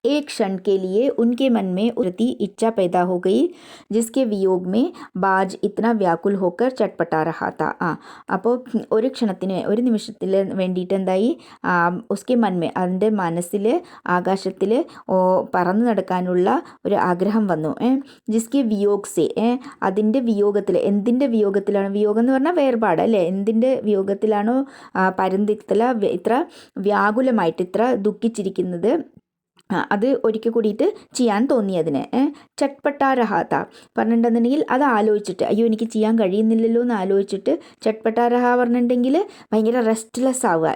एक क्षण के लिए उनके मन में उड़ती इच्छा पैदा हो गई जिसके वियोग में बाज इतना व्याकुल होकर चटपटा रहा था. അപ്പോൾ ഒരു നിമിഷത്തിൽ വേണ്ടിയിട്ട് എന്തായി, ഉസ്കെ മൻമേ അതിൻ്റെ മനസ്സിൽ ആകാശത്തിൽ പറന്നു നടക്കാനുള്ള ഒരു ആഗ്രഹം വന്നു. ജിസ്കെ വിയോഗ് സെ, അതിൻ്റെ വിയോഗത്തിൽ, എന്തിൻ്റെ വിയോഗത്തിലാണ്, വിയോഗം എന്ന് പറഞ്ഞാൽ വേർപാട് അല്ലേ, എന്തിൻ്റെ വിയോഗത്തിലാണോ പരുന്ത് ഇത്ര വ്യാകുലമായിട്ട് ഇത്ര ദുഃഖിച്ചിരിക്കുന്നത്, അത് ഒരിക്കൽ കൂടിയിട്ട് ചെയ്യാൻ തോന്നിയതിന്. ചട്പട്ടാ രഹാത്ത പറഞ്ഞിട്ടുണ്ടെന്നുണ്ടെങ്കിൽ അത് ആലോചിച്ചിട്ട്, അയ്യോ എനിക്ക് ചെയ്യാൻ കഴിയുന്നില്ലല്ലോ എന്ന് ആലോചിച്ചിട്ട് ചട്പട്ടാ രഹ പറഞ്ഞിട്ടുണ്ടെങ്കിൽ ഭയങ്കര റെസ്റ്റ്ലെസ് ആവുക.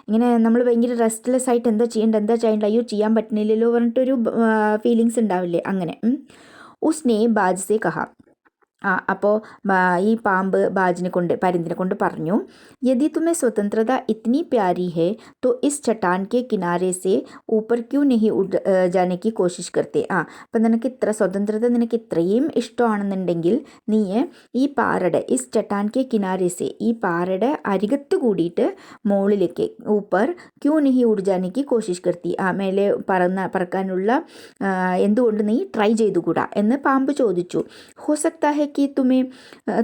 ഇങ്ങനെ നമ്മൾ ഭയങ്കര റെസ്റ്റ്ലെസ് ആയിട്ട് എന്താ ചെയ്യേണ്ട, അയ്യോ ചെയ്യാൻ പറ്റുന്നില്ലല്ലോ പറഞ്ഞിട്ടൊരു ഫീലിങ്സ് ഉണ്ടാവില്ലേ, അങ്ങനെ. ഉസ്നെ ബാജ് സെ കഹ, അപ്പോൾ ഈ പാമ്പ് പരുന്തിനെ കൊണ്ട് പറഞ്ഞു, യദി തുമേ സ്വതന്ത്രത ഇത്നി പ്യാരി ഹേ തോ ഇസ് ചട്ടാൻ കെ കിനാരെ സെ ഊപ്പർ ക്യൂ നഹി ഉഡ് ജാനെ കി കോശിഷ് കർത്തെ. അപ്പം നിനക്ക് ഇത്രയും ഇഷ്ടമാണെന്നുണ്ടെങ്കിൽ നീ ഈ പാറയുടെ ഇസ് ചട്ടാൻ കെ കിനാരെ സെ, ഈ പാറയുടെ അരികത്ത് കൂടിയിട്ട് മുകളിലേക്ക് ഊപ്പർ ക്യൂ നഹി ഉഡ് ജാനെ കി കോശിഷ് കർത്തി, മേലെ പറക്കാനുള്ള എന്തുകൊണ്ട് നീ ട്രൈ ചെയ്തുകൂടാ എന്ന് പാമ്പ് ചോദിച്ചു. ഹോ സക്താ ഹെ कि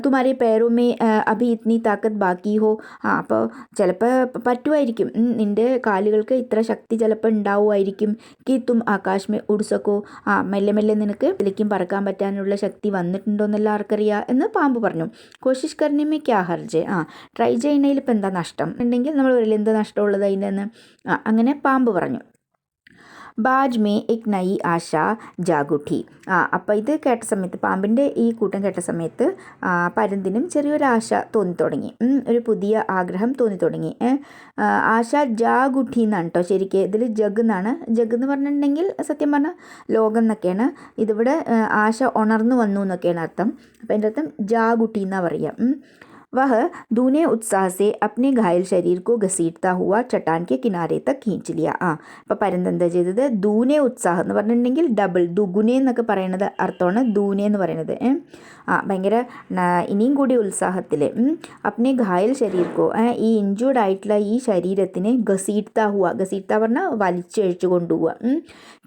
तुम्हारे पैरों में अभी इतनी ताकत बाकी हो. അപ്പോൾ ചിലപ്പോൾ പറ്റുമായിരിക്കും, നിൻ്റെ കാലുകൾക്ക് ഇത്ര ശക്തി ചിലപ്പോൾ ഉണ്ടാവുമായിരിക്കും. കി തും ആകാശ് മേ ഉഡ് സക്കോ, മെല്ലെ നിനക്ക് ഇതിലേക്കും പറക്കാൻ പറ്റാനുള്ള ശക്തി വന്നിട്ടുണ്ടോ എന്നല്ല ആർക്കറിയാം എന്ന് പാമ്പ് പറഞ്ഞു. കോശിഷ് കർണേ മേ ക്യാ ഹർജ്, ട്രൈ ചെയ്യണതിൽ ഇപ്പം എന്താ നഷ്ടം ഉണ്ടെങ്കിൽ നമ്മൾ പറയില്ല എന്താ നഷ്ടമുള്ളത് അതിൻ്റെ എന്ന്, അങ്ങനെ പാമ്പ് പറഞ്ഞു. ബാജ് മേ എക് നയി ആശ ജാഗുഠി. അപ്പോൾ ഇത് കേട്ട സമയത്ത്, പാമ്പിൻ്റെ ഈ കൂട്ടം കേട്ട സമയത്ത് പരുന്തിനും ചെറിയൊരു ആശ തോന്നിത്തുടങ്ങി, ഒരു പുതിയ ആഗ്രഹം തോന്നിത്തുടങ്ങി. ആശ ജാഗുഠി എന്നാണ് കേട്ടോ ശരിക്കും. ഇതിൽ ജഗ് എന്നാണ്. ജഗ് എന്ന് പറഞ്ഞിട്ടുണ്ടെങ്കിൽ സത്യം പറഞ്ഞാൽ ലോകം എന്നൊക്കെയാണ്. ഇതിവിടെ ആശ ഉണർന്നു വന്നു എന്നൊക്കെയാണ് അർത്ഥം. അപ്പോൾ അതിൻ്റെ അർത്ഥം ജാഗുഠി എന്നാണ് പറയുക. वह दूने उत्साह से अपने घायल शरीर को घसीटता हुआ चट्टान के किनारे तक खींच लिया. അപ്പോൾ പരുന്ത് എന്താ ചെയ്തത്? ദൂനെ ഉത്സാഹം എന്ന് പറഞ്ഞിട്ടുണ്ടെങ്കിൽ ഡബിൾ, ദുഗുനെ എന്നൊക്കെ പറയുന്നത് അർത്ഥമാണ് ദൂനെ എന്ന് പറയുന്നത്. ഭയങ്കര ഇനിയും കൂടി ഉത്സാഹത്തിൽ അപ്നെ ഘായൽ ശരീർക്കോ, ഈ ഇഞ്ചൂർഡ് ആയിട്ടുള്ള ഈ ശരീരത്തിനെ ഘസീട്ത പറഞ്ഞാൽ വലിച്ചഴിച്ചു കൊണ്ടുപോവുക.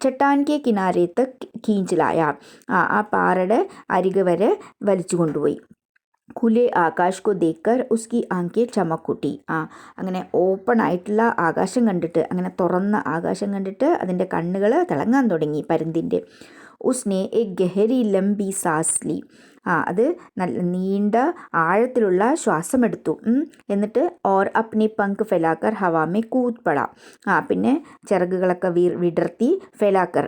ചട്ടാൻ കെ കിനാരെ തക് ഖീഞ്ചിലായ, ആ പാറയുടെ അരികെ വരെ വലിച്ചു കൊണ്ടുപോയി. खुले ആകാശ് को देखकर उसकी आंखें चमक उठी. അങ്ങനെ ഓപ്പൺ ആയിട്ടുള്ള ആകാശം കണ്ടിട്ട്, അങ്ങനെ തുറന്ന ആകാശം കണ്ടിട്ട് അതിൻ്റെ കണ്ണുകൾ തിളങ്ങാൻ തുടങ്ങി പരുന്തിൻ്റെ. ഉസ്നെ എക് ഗഹരി ലംബി സാസ് ലി. അത് നല്ല നീണ്ട ആഴത്തിലുള്ള ശ്വാസമെടുത്തു. എന്നിട്ട് ഓർ അപ്നെ പങ്ക് ഫെലാക്കർ ഹവാമേ കൂത് പട. പിന്നെ ചിറകുകളൊക്കെ വിടർത്തി, ഫെലാക്കർ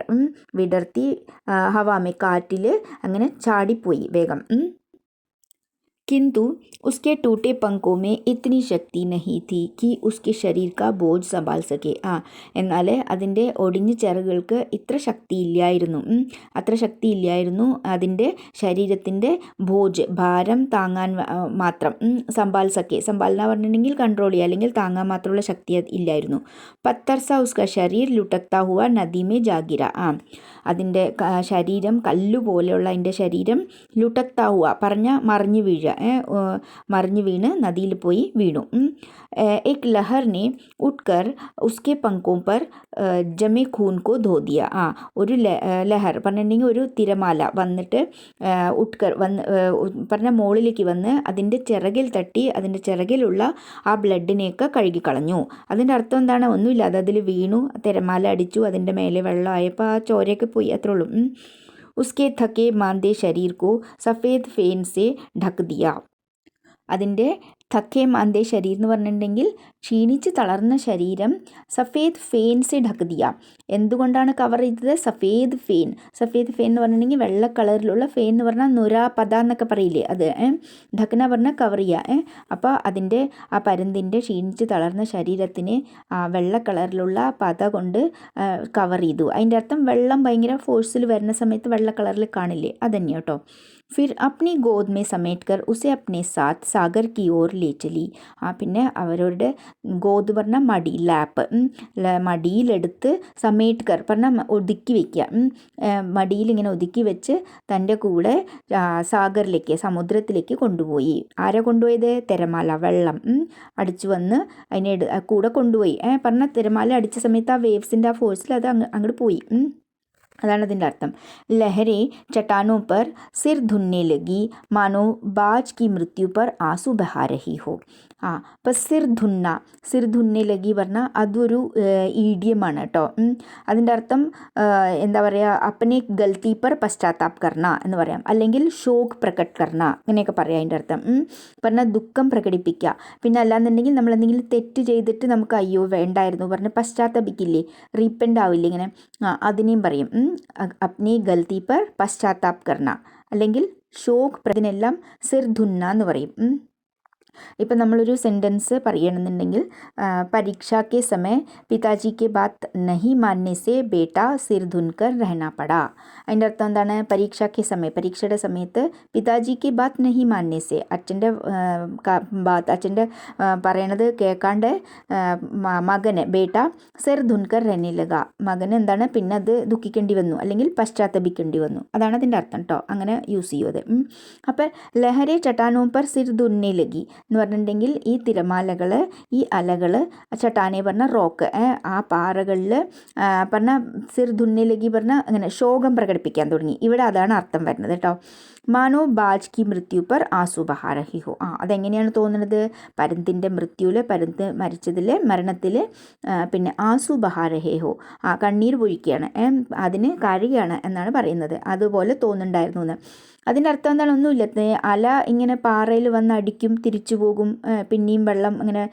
വിടർത്തി, ഹവാമേ കാറ്റിൽ അങ്ങനെ ചാടിപ്പോയി വേഗം. किंतु उसके टूटे पंखों में इतनी शक्ति नहीं थी कि उसके शरीर का बोझ संभाल सके. എന്നാൽ അതിൻ്റെ ഒടിഞ്ഞ ചിറകുകൾക്ക് അത്ര ശക്തിയില്ലായിരുന്നു അതിൻ്റെ ശരീരത്തിൻ്റെ ബോജ്, ഭാരം താങ്ങാൻ മാത്രം. സംഭാൽ എന്ന് പറഞ്ഞിട്ടുണ്ടെങ്കിൽ കൺട്രോൾ ചെയ്യുക, അല്ലെങ്കിൽ താങ്ങാൻ മാത്രമുള്ള ശക്തി ഇല്ലായിരുന്നു. പത്തർസ ഉസ്ക ശരീർ ലുട്ടക്താ ഹുവ നദിമേ ജാഗിര. അതിൻ്റെ ശരീരം കല്ലുപോലെയുള്ള അതിൻ്റെ ശരീരം ലുട്ടക്താ ഹുവ പറഞ്ഞാൽ മറിഞ്ഞു വീണ് നദിയിൽ പോയി വീണു. एक लहर ने उठकर उसके पंखों पर जमे खून को धो दिया. ഒരു ലഹർ പറഞ്ഞിട്ടുണ്ടെങ്കിൽ ഒരു തിരമാല വന്നിട്ട് ഉട്കർ പറഞ്ഞ മുകളിലേക്ക് വന്ന് അതിൻ്റെ ചിറകിൽ തട്ടി അതിൻ്റെ ചിറകിലുള്ള ആ ബ്ലഡിനെയൊക്കെ കഴുകിക്കളഞ്ഞു. അതിൻ്റെ അർത്ഥം എന്താണ്? ഒന്നുമില്ല, അത് അതിൽ വീണു, തിരമാല അടിച്ചു, അതിൻ്റെ മേലെ വെള്ളമായപ്പോൾ ആ ചോരയൊക്കെ പോയി, അത്രേ ഉള്ളൂ. उसके थके मांदे शरीर को सफ़ेद फेन से ढक दिया. അതിൻ്റെ थके मांदे शरीर എന്ന് പറഞ്ഞിട്ടുണ്ടെങ്കിൽ ക്ഷീണിച്ച് തളർന്ന ശരീരം സഫേദ് ഫെയിൻ സെ ढक दिया. എന്തുകൊണ്ടാണ് കവർ ചെയ്തത്? സഫേദ് ഫെയിൻ എന്ന് പറഞ്ഞിട്ടുണ്ടെങ്കിൽ വെള്ള കളറിലുള്ള, ഫെയിൻ എന്ന് പറഞ്ഞാൽ നുര പത എന്നൊക്കെ പറയില്ലേ, അത് ढकന പറഞ്ഞാൽ കവർ ചെയ്യുക. അപ്പോൾ അതിൻ്റെ ആ പരുന്തിൻ്റെ ക്ഷീണിച്ച് തളർന്ന ശരീരത്തിന് വെള്ള കളറിലുള്ള പത കൊണ്ട് കവർ ചെയ്തു. അതിൻ്റെ അർത്ഥം വെള്ളം ഭയങ്കര ഫോഴ്സിൽ വരുന്ന സമയത്ത് വെള്ള കളറിൽ കാണില്ലേ, അതന്നെ കേട്ടോ. फिर अपनी गोद में समेट कर उसे अपने साथ सागर की ओर ले चली. പിന്നെ അവരുടെ ഗോദ് പറഞ്ഞാൽ മടി, ലാപ്പ്, മടിയിലെടുത്ത് സമേട്കർ പറഞ്ഞാൽ ഒതുക്കി വയ്ക്കുക, മടിയിൽ ഇങ്ങനെ ഒതുക്കി വെച്ച് തൻ്റെ കൂടെ സാഗറിലേക്ക്, സമുദ്രത്തിലേക്ക് കൊണ്ടുപോയി. ആരെ കൊണ്ടുപോയത്? തിരമാല, വെള്ളം അടിച്ചു വന്ന് അതിനെ കൂടെ കൊണ്ടുപോയി. പറഞ്ഞാൽ തിരമാല അടിച്ച സമയത്ത് ആ വേവ്സിൻ്റെ ആ ഫോഴ്സിൽ അത് അങ്ങോട്ട് പോയി. അതാണ് അതിൻ്റെ അർത്ഥം. ലഹരെ ചട്ടാനോ പർ സിർ ധുന്നേ ലഗി മാനോ ബാജ് കി മൃത്യു പർ ആസു ബഹാ രഹി ഹോ. അപ്പം സിർ ധുന്നേ ലഗി പറഞ്ഞാൽ അതൊരു ഈഡിയമാണ് കേട്ടോ. അതിൻ്റെ അർത്ഥം എന്താ പറയുക, അപ്പനെ ഗൽത്തി പർ പശ്ചാത്താപ് കർണ എന്ന് പറയാം, അല്ലെങ്കിൽ ഷോക്ക് പ്രകട് കർണ, അങ്ങനെയൊക്കെ പറയാം അതിൻ്റെ അർത്ഥം. പറഞ്ഞാൽ ദുഃഖം പ്രകടിപ്പിക്കുക. പിന്നെ അല്ലാന്നുണ്ടെങ്കിൽ നമ്മൾ എന്തെങ്കിലും തെറ്റ് ചെയ്തിട്ട് നമുക്ക് അയ്യോ വേണ്ടായിരുന്നു പറഞ്ഞ് പശ്ചാത്തപിക്കില്ലേ, റീപ്പൻ്റ് ആവില്ലേ ഇങ്ങനെ, അതിനെയും പറയും. അപ്നി ഗൽത്തി പർ പശ്ചാത്താപ് കർണ, അല്ലെങ്കിൽ ഷോക്ക് പ്രതിനെല്ലാം സിർ ധുന്ന എന്ന് പറയും. ഇപ്പം നമ്മളൊരു സെൻറ്റൻസ് പറയണമെന്നുണ്ടെങ്കിൽ, പരീക്ഷ കെ സമയ പിതാജി കെ ബാത്ത് നഹി മാനനെ സെ ബേട്ട സിർ ധുൻകർ രഹന പടാ. അതിൻ്റെ അർത്ഥം എന്താണ്? പരീക്ഷയ്ക്ക് സമയം, പരീക്ഷയുടെ സമയത്ത് പിതാജി കെ ബാത്ത് നഹി മാനനെ സെ, അച്ഛൻ്റെ അച്ഛൻ്റെ പറയണത് കേൾക്കാണ്ട് മകന് ബേട്ട സിർ ധുൻകർ രഹനെ ലഗ, മകന് എന്താണ് പിന്നെ അത് ദുഃഖിക്കേണ്ടി വന്നു, അല്ലെങ്കിൽ പശ്ചാത്തപിക്കേണ്ടി വന്നു, അതാണ് അതിൻ്റെ അർത്ഥം കേട്ടോ. അങ്ങനെ യൂസ് ചെയ്യും അത്. അപ്പം ലഹരെ ചട്ടാനോ പർ സിർ ധുന്നെ ലഗി എന്ന് പറഞ്ഞിട്ടുണ്ടെങ്കിൽ ഈ തിരമാലകൾ, ഈ അലകൾ, ചട്ടാനെ പറഞ്ഞ റോക്ക്, ആ പാറകളിൽ പറഞ്ഞാൽ സിർ ധുന്നിലേക്ക് പറഞ്ഞാൽ അങ്ങനെ ശോകം പ്രകടിപ്പിക്കാൻ തുടങ്ങി. ഇവിടെ അതാണ് അർത്ഥം വരുന്നത് കേട്ടോ. മാനോ ബാജ് കി മൃത്യു പർ ആസു ബഹാ രഹി ഹോ. അതെങ്ങനെയാണ് തോന്നുന്നത്? പരുന്തിൻ്റെ മൃത്യുവിൽ, പരുന്ത് മരിച്ചതിൽ, മരണത്തിൽ പിന്നെ ആസു ബഹാ രഹേ ഹോ, കണ്ണീർ പൊഴിക്കുകയാണ്, അതിന് കരയുകയാണ് എന്നാണ് പറയുന്നത്. അതുപോലെ തോന്നുന്നുണ്ടായിരുന്നു എന്ന്. അതിൻ്റെ അർത്ഥം എന്താണ്? ഒന്നുമില്ല, അല ഇങ്ങനെ പാറയിൽ വന്ന് അടിക്കും, തിരിച്ചു പോകും, പിന്നെയും വെള്ളം ഇങ്ങനെ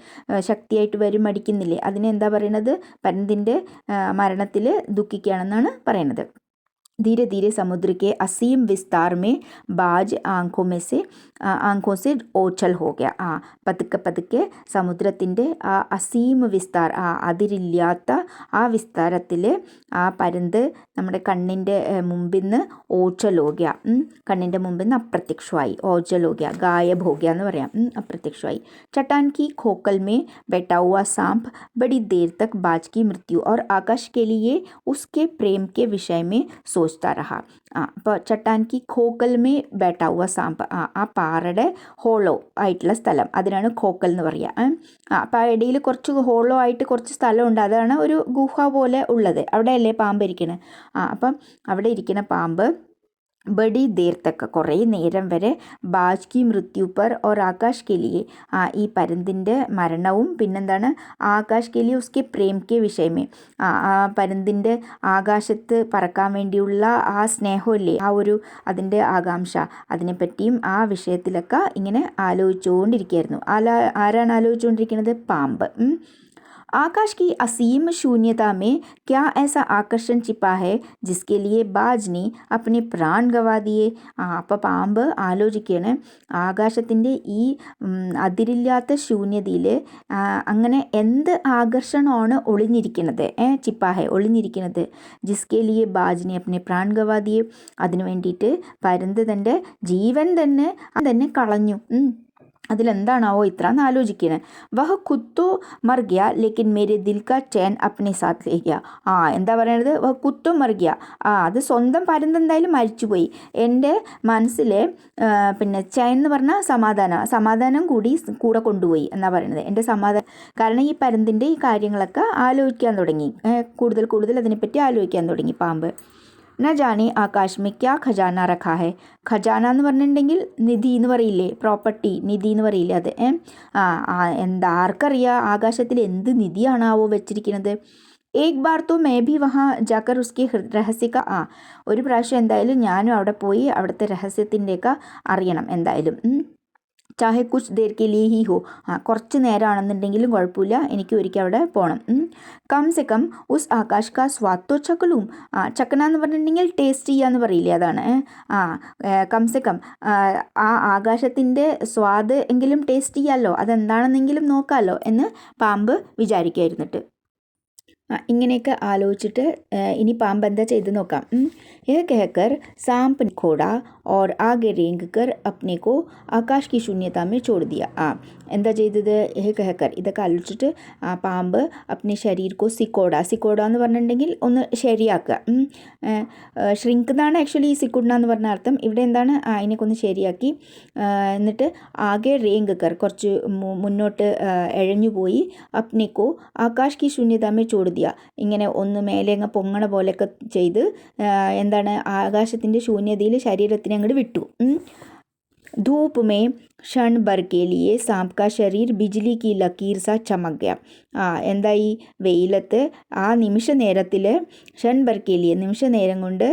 ശക്തിയായിട്ട് വരും, അടിക്കുന്നില്ലേ, അതിനെന്താ പറയുന്നത്? പരുന്തിൻ്റെ മരണത്തിൽ ദുഃഖിക്കുകയാണെന്നാണ് പറയുന്നത്. धीरे धीरे समुद्र के असीम विस्तार में बाज आंखों से ओझल हो गया. പതുക്കെ പതുക്കെ സമുദ്രത്തിൻ്റെ ആ അസീം വിസ്താർ, അതിരില്ലാത്ത ആ വിസ്താരത്തിൽ ആ പരുന്ത് നമ്മുടെ കണ്ണിൻ്റെ മുമ്പിൽ നിന്ന് ഓച്ചൽ ഹോ ഗയ, കണ്ണിൻ്റെ മുമ്പിൽ നിന്ന് അപ്രത്യക്ഷമായി. ഓച്ചൽ ഹോ ഗയ, ഗായബ് ഹോ ഗയ എന്ന് പറയാം, അപ്രത്യക്ഷമായി. ചട്ടാൻ की खोखल में बैठा हुआ सांप बड़ी देर तक बाज की मृत्यु और आकाश के लिए उसके प्रेम के विषय में सोचता रहा. അപ്പോൾ ചട്ടാൻ की खोखल में बैठा हुआ सांप, ആ പാറയുടെ ഹോളോ ആയിട്ടുള്ള സ്ഥലം, അതിനാണ് ഖോക്കൽ എന്ന് പറയുക. അപ്പോൾ ആ ഇടയിൽ കുറച്ച് ഹോളോ ആയിട്ട് കുറച്ച് സ്ഥലമുണ്ട്, അതാണ് ഒരു ഗുഹ പോലെ ഉള്ളത്, അവിടെയല്ലേ പാമ്പ് ഇരിക്കണത്. അപ്പം അവിടെ ഇരിക്കുന്ന പാമ്പ് ബഡി ദേർ തക്ക, കുറേ നേരം വരെ ബാജ് കി മൃത്യു പർ ഓർ ആകാശ് കെ ലിയെ, ഈ പരുന്തിൻ്റെ മരണവും പിന്നെന്താണ് ആകാശ് കെ ലിയെ ഉസ്കെ പ്രേം കെ വിഷയമേ, ആ പരുന്തിൻ്റെ ആകാശത്ത് പറക്കാൻ വേണ്ടിയുള്ള ആ സ്നേഹമില്ലേ, ആ ഒരു അതിൻ്റെ ആകാംക്ഷ, അതിനെപ്പറ്റിയും ആ വിഷയത്തിലൊക്കെ ഇങ്ങനെ ആലോചിച്ചുകൊണ്ടിരിക്കുകയായിരുന്നു. ആരാണ് ആലോചിച്ചുകൊണ്ടിരിക്കുന്നത്? പാമ്പ്. आकाश की असीम शून्यता में क्या ऐसा आकर्षण छिपा है जिसके लिए बाज ने अपने പ്രാൺ ഗവാ ദിയെ. അപ്പോൾ പാമ്പ് ആലോചിക്കുകയാണ്, ആകാശത്തിൻ്റെ ഈ അതിരില്ലാത്ത ശൂന്യതയിൽ അങ്ങനെ എന്ത് ആകർഷണമാണ് ഒളിഞ്ഞിരിക്കുന്നത്, ചിപ്പാഹെ ഒളിഞ്ഞിരിക്കുന്നത്. ജിസ്കെ ലിയെ ബാജിനെ അപ്നെ പ്രാൺ ഗവാ ദിയെ, അതിനു വേണ്ടിയിട്ട് പരുന്ത് തൻ്റെ ജീവൻ തന്നെ കളഞ്ഞു. അതിലെന്താണാവോ ഇത്ര എന്ന് ആലോചിക്കുന്നത്. വഹ കുത്തോ മർ ഗയ ലേക്കിൻ മേരെ ദിൽ കാ ചൈൻ അപ്നെ സാത്ത് ലേ ഗയ. എന്താ പറയണത്? വഹ കുത്തോ മർ ഗയ, അത് സ്വന്തം പരുന്ത് എന്തായാലും മരിച്ചുപോയി, എൻ്റെ മനസ്സിലെ പിന്നെ ചൈൻ എന്ന് പറഞ്ഞാൽ സമാധാനം കൂടെ കൊണ്ടുപോയി എന്നാ പറയുന്നത്. എൻ്റെ സമാധാനം കാരണം ഈ പരുന്തിൻ്റെ ഈ കാര്യങ്ങളൊക്കെ ആലോചിക്കാൻ തുടങ്ങി, കൂടുതൽ അതിനെപ്പറ്റി ആലോചിക്കാൻ തുടങ്ങി പാമ്പ്. ന ജാനെ ആകാശ് മേ ക്യാ ഖജാന രഖാ ഹെ. ഖജാന എന്ന് പറഞ്ഞിട്ടുണ്ടെങ്കിൽ നിധി എന്ന് പറയില്ലേ, പ്രോപ്പർട്ടി, നിധി എന്ന് പറയില്ലേ, അത് എന്താ ആർക്കറിയാം ആകാശത്തിൽ എന്ത് നിധിയാണാവോ വെച്ചിരിക്കുന്നത്. ഏക് ബാർ തോ മേ ഭി വഹാ ജാക്കർ ഉസ്കി രഹസ്യ കാ, ഒരു പ്രാവശ്യം എന്തായാലും ഞാനും അവിടെ പോയി അവിടുത്തെ രഹസ്യത്തിൻ്റെയൊക്കെ അറിയണം എന്തായാലും. ചാഹെ കുച്ച് ദേർ കെ ലിയെ ഹി ഹോ, കുറച്ച് നേരമാണെന്നുണ്ടെങ്കിലും കുഴപ്പമില്ല, എനിക്ക് ഒരിക്കൽ അവിടെ പോകണം. കം സെ കം ഉസ് ആകാശ് കാ സ്വാദ് തോ ചക്കലും. ചക്കന എന്ന് പറഞ്ഞിട്ടുണ്ടെങ്കിൽ ടേസ്റ്റ് ചെയ്യുക എന്ന് പറയില്ലേ, അതാണ്. കം സെ കം ആ ആകാശത്തിൻ്റെ സ്വാദ് എങ്കിലും ടേസ്റ്റ് ചെയ്യാമല്ലോ, അതെന്താണെന്നെങ്കിലും നോക്കാമല്ലോ എന്ന് പാമ്പ് വിചാരിക്കായിരുന്നിട്ട്. ഇങ്ങനെയൊക്കെ ആലോചിച്ചിട്ട് ഇനി പാമ്പ് എന്താ ചെയ്ത് നോക്കാം. यह कहकर सांप ने खोड़ा और आगे रेंग कर अपने को आकाश की शून्यता में छोड़ दिया. എന്താ ചെയ്തത്? യഹ് കഹക്കർ, ഇതൊക്കെ ആലോചിച്ചിട്ട് പാമ്പ് അപ്നെ ശരീർ കോ സിക്കോട എന്ന് പറഞ്ഞിട്ടുണ്ടെങ്കിൽ ഒന്ന് ശരിയാക്കുക. ഷ്രിങ്ക് എന്നാണ് ആക്ച്വലി സിക്കുഡ എന്ന് പറഞ്ഞ അർത്ഥം. ഇവിടെ എന്താണ്? അതിനൊക്കെ ഒന്ന് ശരിയാക്കി, എന്നിട്ട് ആകെ റേങ്ക് കർ, കുറച്ച് മുന്നോട്ട് എഴഞ്ഞുപോയി, അപ്നേക്കോ ആകാശ് കി ശൂന്യതാമേ ചോടുതിയ, ഇങ്ങനെ ഒന്ന് മേലെ അങ്ങ് പൊങ്ങണ പോലെയൊക്കെ ചെയ്ത് എന്താണ് ആകാശത്തിൻ്റെ ശൂന്യതയിൽ ശരീരത്തിനെ അങ്ങോട്ട് വിട്ടു. धूप में क्षण भर के लिए सांप का शरीर बिजली की लकीर सा चमक गया. എന്തായി? വെയിലത്ത് ആ നിമിഷ നേരത്തിൽ ക്ഷൺ ഭർക്കേലിയ, നിമിഷ നേരം കൊണ്ട്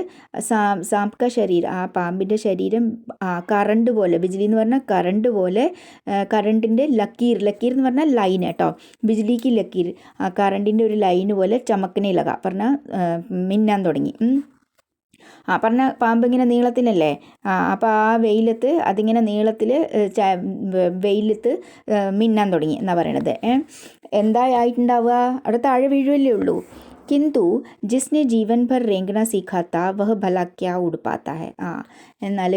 സാംപ് കാ ശരീർ, ആ പാമ്പിൻ്റെ ശരീരം കറണ്ട് പോലെ, ബിജ്ലി എന്ന് പറഞ്ഞാൽ കറണ്ട് പോലെ, കറണ്ടിൻ്റെ ലക്കീർ എന്ന് പറഞ്ഞാൽ ലൈൻ കേട്ടോ, ബിജ്ലിക്ക് ലക്കീർ, കറണ്ടിൻ്റെ ഒരു ലൈന് പോലെ ചമക്കനെ ലക പറഞ്ഞാൽ മിന്നാൻ തുടങ്ങി. പറഞ്ഞ പാമ്പ് ഇങ്ങനെ നീളത്തിലല്ലേ, അപ്പോൾ ആ വെയിലത്ത് അതിങ്ങനെ നീളത്തിൽ വെയിലത്ത് മിന്നാൻ തുടങ്ങി എന്നാണ് പറയണത്. എന്താ ആയിട്ടുണ്ടാവുക? അവിടെ താഴെ വീഴുവല്ലേ ഉള്ളൂ. किंतु जिसने जीवन भर रेंगना सीखा था वह भला क्या उड़ पाता है. എന്നാൽ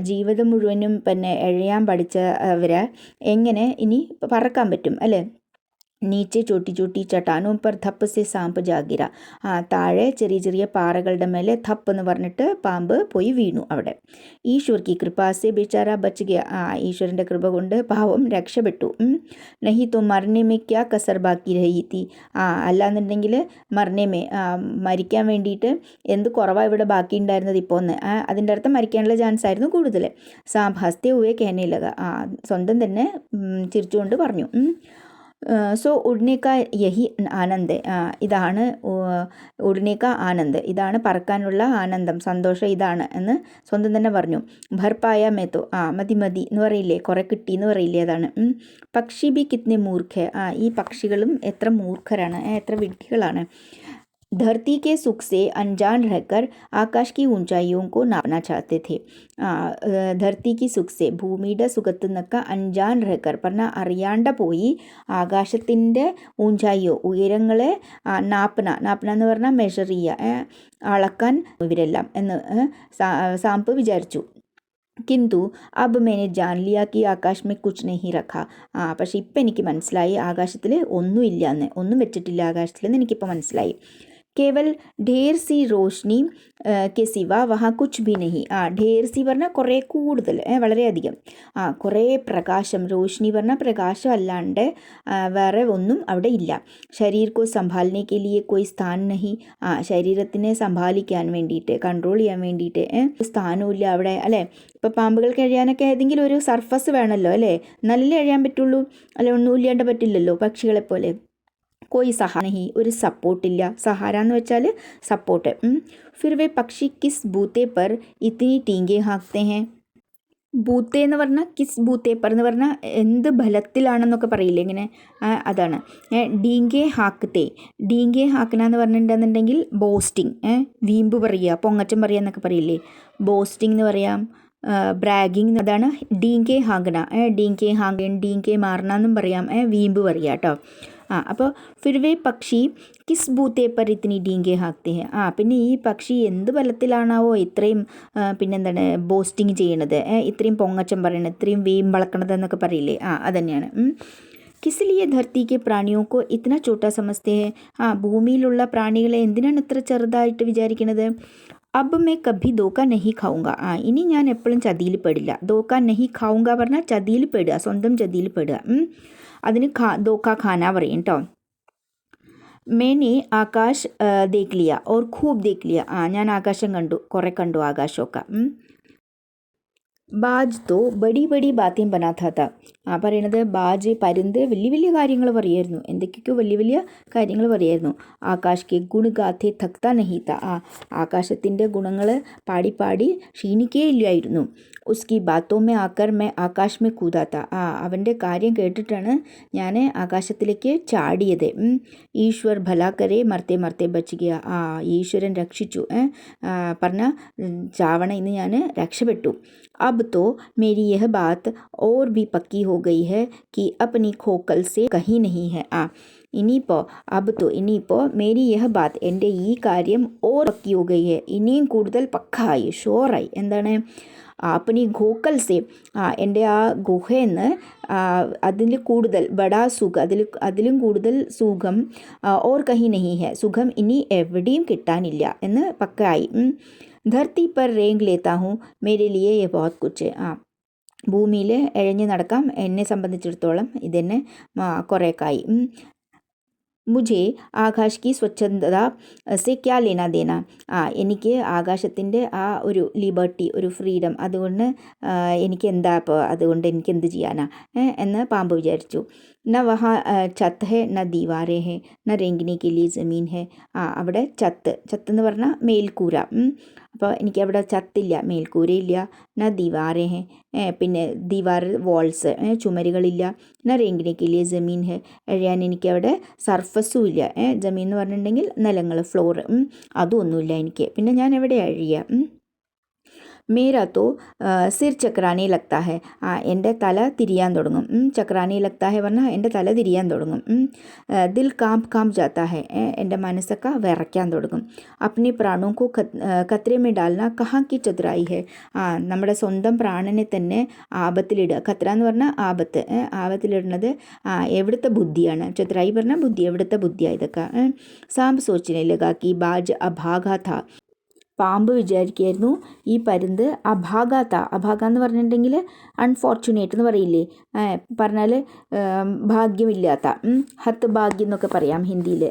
ജീവിതം മുഴുവനും പിന്നെ എഴയാൻ പഠിച്ചവരെ എങ്ങനെ ഇനി പറക്കാൻ പറ്റും അല്ലേ? നീച്ചെ ചോട്ടി ചോട്ടി ചട്ടാനോ പർ ധപ്പ് സെ സാമ്പ് ജാഗിര. താഴെ ചെറിയ ചെറിയ പാറകളുടെ മേലെ ധപ്പ് എന്ന് പറഞ്ഞിട്ട് പാമ്പ് പോയി വീണു അവിടെ. ഈശ്വർ കി കൃപാസെ ബേച്ചാര ബച്ച് ഗയ. ഈശ്വരൻ്റെ കൃപ കൊണ്ട് പാവം രക്ഷപ്പെട്ടു. നഹി തോ മർനെ മേ ക്യാ കസർ ബാക്കി രഹി തി. അല്ലാന്നുണ്ടെങ്കിൽ മർനെ മേ മരിക്കാൻ വേണ്ടിയിട്ട് എന്ത് കുറവാണ് ഇവിടെ ബാക്കി ഉണ്ടായിരുന്നത് ഇപ്പോൾ ഒന്ന്. അതിൻ്റെ അർത്ഥം മരിക്കാനുള്ള ചാൻസ് ആയിരുന്നു കൂടുതൽ. സാമ്പ് ഹസ്തേ ഹുവേ കഹനെ ലഗ. സ്വന്തം തന്നെ ചിരിച്ചുകൊണ്ട് പറഞ്ഞു. സോ ഉഡ്നെ കാ യഹി ആനന്ദ്. ഇതാണ് ഉഡ്നെ കാ ആനന്ദ്. ഇതാണ് പറക്കാനുള്ള ആനന്ദം, സന്തോഷം ഇതാണ് എന്ന് സ്വന്തം തന്നെ പറഞ്ഞു. ഭർപ്പായ മേത്തോ. മതി മതി എന്ന് പറയില്ലേ, കുറേ കിട്ടി എന്ന് പറയില്ലേ, അതാണ്. പക്ഷി ബി കിത്നെ മൂർഖ. ഈ പക്ഷികളും എത്ര മൂർഖരാണ്, എത്ര വിഡ്ഢികളാണ്. धरती के सुख से अनजान रहकर आकाश की ऊंचाइयों को नापना चाहते थे. ധർത്തി കി സുഖ് സെ, ഭൂമിയുടെ സുഖത്തു നിന്നൊക്കെ അൻജാൻ റഹക്കർ പറഞ്ഞാൽ അറിയാണ്ട പോയി ആകാശത്തിൻ്റെ ഊഞ്ചായിയോ ഉയരങ്ങളെ നാപ്പന എന്ന് പറഞ്ഞാൽ മെഷർ ചെയ്യുക, അളക്കാൻ ഇവരെല്ലാം എന്ന് സാമ്പ് വിചാരിച്ചു. കിന്തു അബ് മേനെ ജാൻ ലിയ കി ആകാശ് മേ കുച്ച് നഹി രഖ. പക്ഷെ ഇപ്പം എനിക്ക് മനസ്സിലായി ആകാശത്തിൽ ഒന്നുമില്ല എന്ന്, ഒന്നും വെച്ചിട്ടില്ല ആകാശത്തിലെന്ന് എനിക്കിപ്പോൾ മനസ്സിലായി. കേവൽ ढेर सी रोशनी के सिवा वहाँ कुछ भी नहीं. ढेर सी പറഞ്ഞാൽ കുറേ കൂടുതൽ, വളരെയധികം. കുറേ പ്രകാശം, റോഷ്നി പറഞ്ഞാൽ പ്രകാശം അല്ലാണ്ട് വേറെ ഒന്നും അവിടെ ഇല്ല. ശരീർ കോ സംഭാലനെ കെ ലിയെ കോയി സ്ഥാൻ നഹി. ശരീരത്തിനെ സംഭാലിക്കാൻ വേണ്ടിയിട്ട്, കൺട്രോൾ ചെയ്യാൻ വേണ്ടിയിട്ട് സ്ഥാനമില്ല അവിടെ, അല്ലേ. ഇപ്പോൾ പാമ്പുകൾ കഴിയാനൊക്കെ ഏതെങ്കിലും ഒരു സർഫസ് വേണമല്ലോ, അല്ലേ, നല്ല കഴിയാൻ പറ്റുള്ളൂ, അല്ലെ ഒന്നും ഇല്ലാണ്ട് പറ്റില്ലല്ലോ പക്ഷികളെപ്പോലെ. कोई सहारा नहीं, ഒരു സപ്പോർട്ടില്ല. സഹാര എന്ന് വെച്ചാൽ സപ്പോർട്ട്. फिर वे पक्षी किस बूते पर इतनी टींगे हाँकते हैं. ബൂത്തെ എന്ന് പറഞ്ഞാൽ കിസ് ബൂത്തെ പർ എന്ന് പറഞ്ഞാൽ എന്ത് ബലത്തിലാണെന്നൊക്കെ പറയില്ലേ ഇങ്ങനെ, അതാണ്. ഡീങ്കെ ഹാക്കത്തെ. ഡീങ്കെ ഹാക്കന എന്ന് പറഞ്ഞിട്ടുണ്ടെന്നുണ്ടെങ്കിൽ ബോസ്റ്റിംഗ്, വീമ്പ് പറയുക, പൊങ്ങച്ചം പറയുക എന്നൊക്കെ പറയില്ലേ, ബോസ്റ്റിംഗ് എന്ന് പറയാം, ബ്രാഗിങ്, അതാണ് ഡീങ്കെ ഹാങ്കന. ഡീങ്കെ ഹാങ്കൻ, ഡീങ്കെ മാറണ എന്നും പറയാം, വീമ്പ് പറയുക കേട്ടോ. അപ്പോൾ ഫിർവേ പക്ഷി കിസ് ബൂത്തെ പർ ഇത്തിനി ഡീങ്കെ ഹാക്തെ ഹെ. പിന്നെ ഈ പക്ഷി എന്ത് ബലത്തിലാണാവോ ഇത്രയും പിന്നെന്താണ് ബോസ്റ്റിങ് ചെയ്യണത്, ഇത്രയും പൊങ്ങച്ചം പറയണത്, ഇത്രയും വീമ്പളക്കണത് എന്നൊക്കെ പറയില്ലേ, അതന്നെയാണ്. കിസ്ലിയെ ധർത്തിക്ക് പ്രാണിയോക്കോ ഇത്ര ചോട്ടാ സമസ്തേ ഹെ. ഭൂമിയിലുള്ള പ്രാണികളെ എന്തിനാണ് ഇത്ര ചെറുതായിട്ട് വിചാരിക്കണത്. അബ് മേ കഭി ദോക്ക നഹി ഖാവുങ്ക. ഇനി ഞാൻ എപ്പോഴും ചതിയിൽ പെടില്ല. ദോക്ക നഹി ഖാവുങ്ക പറഞ്ഞാൽ ചതിയിൽ പെടുക, സ്വന്തം ചതിയിൽ പെടുക. അതിന് ദോക്ക ഖാന പറയും കേട്ടോ. മേനെ ആകാശ് ദേഖ് ലിയ ഓർ ഖൂബ് ദേഖ് ലിയ. ഞാൻ ആകാശം കണ്ടു, കുറേ കണ്ടു ആകാശമൊക്കെ. ബാജ് തോ ബഡി ബഡി ബാത്തേം ബനാത്ത ത. പറയണത് ബാജ്, പരുന്ത് വലിയ വലിയ കാര്യങ്ങൾ പറയായിരുന്നു, എന്തൊക്കെയൊക്കെയോ വലിയ വലിയ കാര്യങ്ങൾ പറയായിരുന്നു. ആകാശ് കെ ഗുണ ഗാഥെ തക്ത നഹീത്ത. ആകാശത്തിൻ്റെ ഗുണങ്ങൾ പാടി പാടി ക്ഷീണിക്കേ ഇല്ലായിരുന്നു. ഉസ്കി ബാത്തോ മേ ആക്കർ മേ ആകാശ് മേ കൂതാത്ത. അവൻ്റെ കാര്യം കേട്ടിട്ടാണ് ഞാൻ ആകാശത്തിലേക്ക് ചാടിയത്. ഈശ്വർ ഭലാക്കരെ മർത്തെ മർത്തെ ബച്ച് ഗയ. ഈശ്വരൻ രക്ഷിച്ചു പറഞ്ഞാൽ ചാവണ ഇന്ന് ഞാൻ രക്ഷപ്പെട്ടു. अब तो मेरी यह बात और भी पक्की हो गई है कि अपनी खोकल से कहीं नहीं है. ഇനിയിപ്പോൾ ഇനിയിപ്പോൾ മേരി യഹ് ബാത്ത്, എൻ്റെ ഈ കാര്യം ഓർ പക്കി ഹോ ഗയി ഹെ, ഇനിയും കൂടുതൽ പക്കായി, ഷോറായി. എന്താണ്, അപ്പനി ഖോക്കൽ സേ, എൻ്റെ ആ ഗുഹയെന്ന് അതിൽ കൂടുതൽ ബഡാ സുഖം, അതിലും കൂടുതൽ സുഖം, ഓർ കഹി നഹി ഹെ, സുഖം ഇനി എവിടെയും കിട്ടാനില്ല എന്ന് പക്കായി. ധർത്തി പർ റേങ്ക് ലേത്താ ഹൂँ മേരെ ലിയെ യെ ബഹുത് കുച്ച്. ഭൂമിയിൽ എഴഞ്ഞ് നടക്കാം, എന്നെ സംബന്ധിച്ചിടത്തോളം ഇതെന്നെ കുറേക്കായി. മുझे ആകാശ് കി സ്വച്ഛന്ദത സെ ക്യാ ലേന ദേന. എനിക്ക് ആകാശത്തിൻ്റെ ആ ഒരു ലിബർട്ടി, ഒരു ഫ്രീഡം, അതുകൊണ്ട് എനിക്ക് എന്താ ഇപ്പോൾ, അതുകൊണ്ട് എനിക്ക് എന്ത് ചെയ്യാനാ എന്ന് പാമ്പ് വിചാരിച്ചു. ന വഹ ഛത്ത് ഹെ ന ദീവാരെ ഹെ ന റെങ്കിനെ കെ ലിയെ ജമീൻ ഹെ. അവിടെ ചത്ത് എന്ന് പറഞ്ഞാൽ മേൽക്കൂര. അപ്പോൾ എനിക്ക് അവിടെ ചത്തില്ല, മേൽക്കൂരയില്ല. ന ദീവാരെ ഹെ, പിന്നെ ദീവാർ വാൾസ്, ചുമരുകളില്ല. ന റെങ്കിനെ കെ ലിയെ ജമീൻ ഹെ, എഴയാൻ എനിക്കവിടെ സർഫസും ഇല്ല. ജമീൻ എന്ന് പറഞ്ഞിട്ടുണ്ടെങ്കിൽ നിലങ്ങൾ, ഫ്ലോർ, അതും ഒന്നുമില്ല എനിക്ക്. പിന്നെ ഞാൻ എവിടെ അഴിയുക. മേരാ തോ സിർ ചക്രാനെ ലഗ്താ ഹൈ. എൻ്റെ തല തിരിയാൻ തുടങ്ങും. ചക്രാനെ ലഗ്താ ഹൈ പറഞ്ഞാൽ എൻ്റെ തല തിരിയാൻ തുടങ്ങും. ദിൽ കാംപ് കാംപ് ജാത്താ ഹൈ. എൻ്റെ മനസ്സൊക്കെ വിറയ്ക്കാൻ തുടങ്ങും. അപ്നെ പ്രാണോ കോ ഖത്രെ മേ ഡാൽന കഹാ കി ചതുരായി ഹൈ. നമ്മുടെ സ്വന്തം പ്രാണനെ തന്നെ ആപത്തിലിടുക. ഖത്ര എന്ന് പറഞ്ഞാൽ ആപത്ത്. ആപത്തിലിടുന്നത് എവിടുത്തെ ബുദ്ധിയാണ്. ചതുരായി പറഞ്ഞാൽ ബുദ്ധി. എവിടുത്തെ ബുദ്ധിയാണ് ഇതൊക്കെ. സാമ്പ് സോച്ചിനെ ലഗാ കി ബാജ് അഭാഗ ഥാ. പാമ്പ് വിചാരിക്കുകയായിരുന്നു ഈ പരുന്ത് അഭാഗാത്ത. അഭാഗ എന്ന് പറഞ്ഞിട്ടുണ്ടെങ്കിൽ അൺഫോർച്ചുനേറ്റ് എന്ന് പറയില്ലേ, പറഞ്ഞാൽ ഭാഗ്യമില്ലാത്ത. ഹത്ത് ഭാഗ്യം എന്നൊക്കെ പറയാം ഹിന്ദിയിൽ.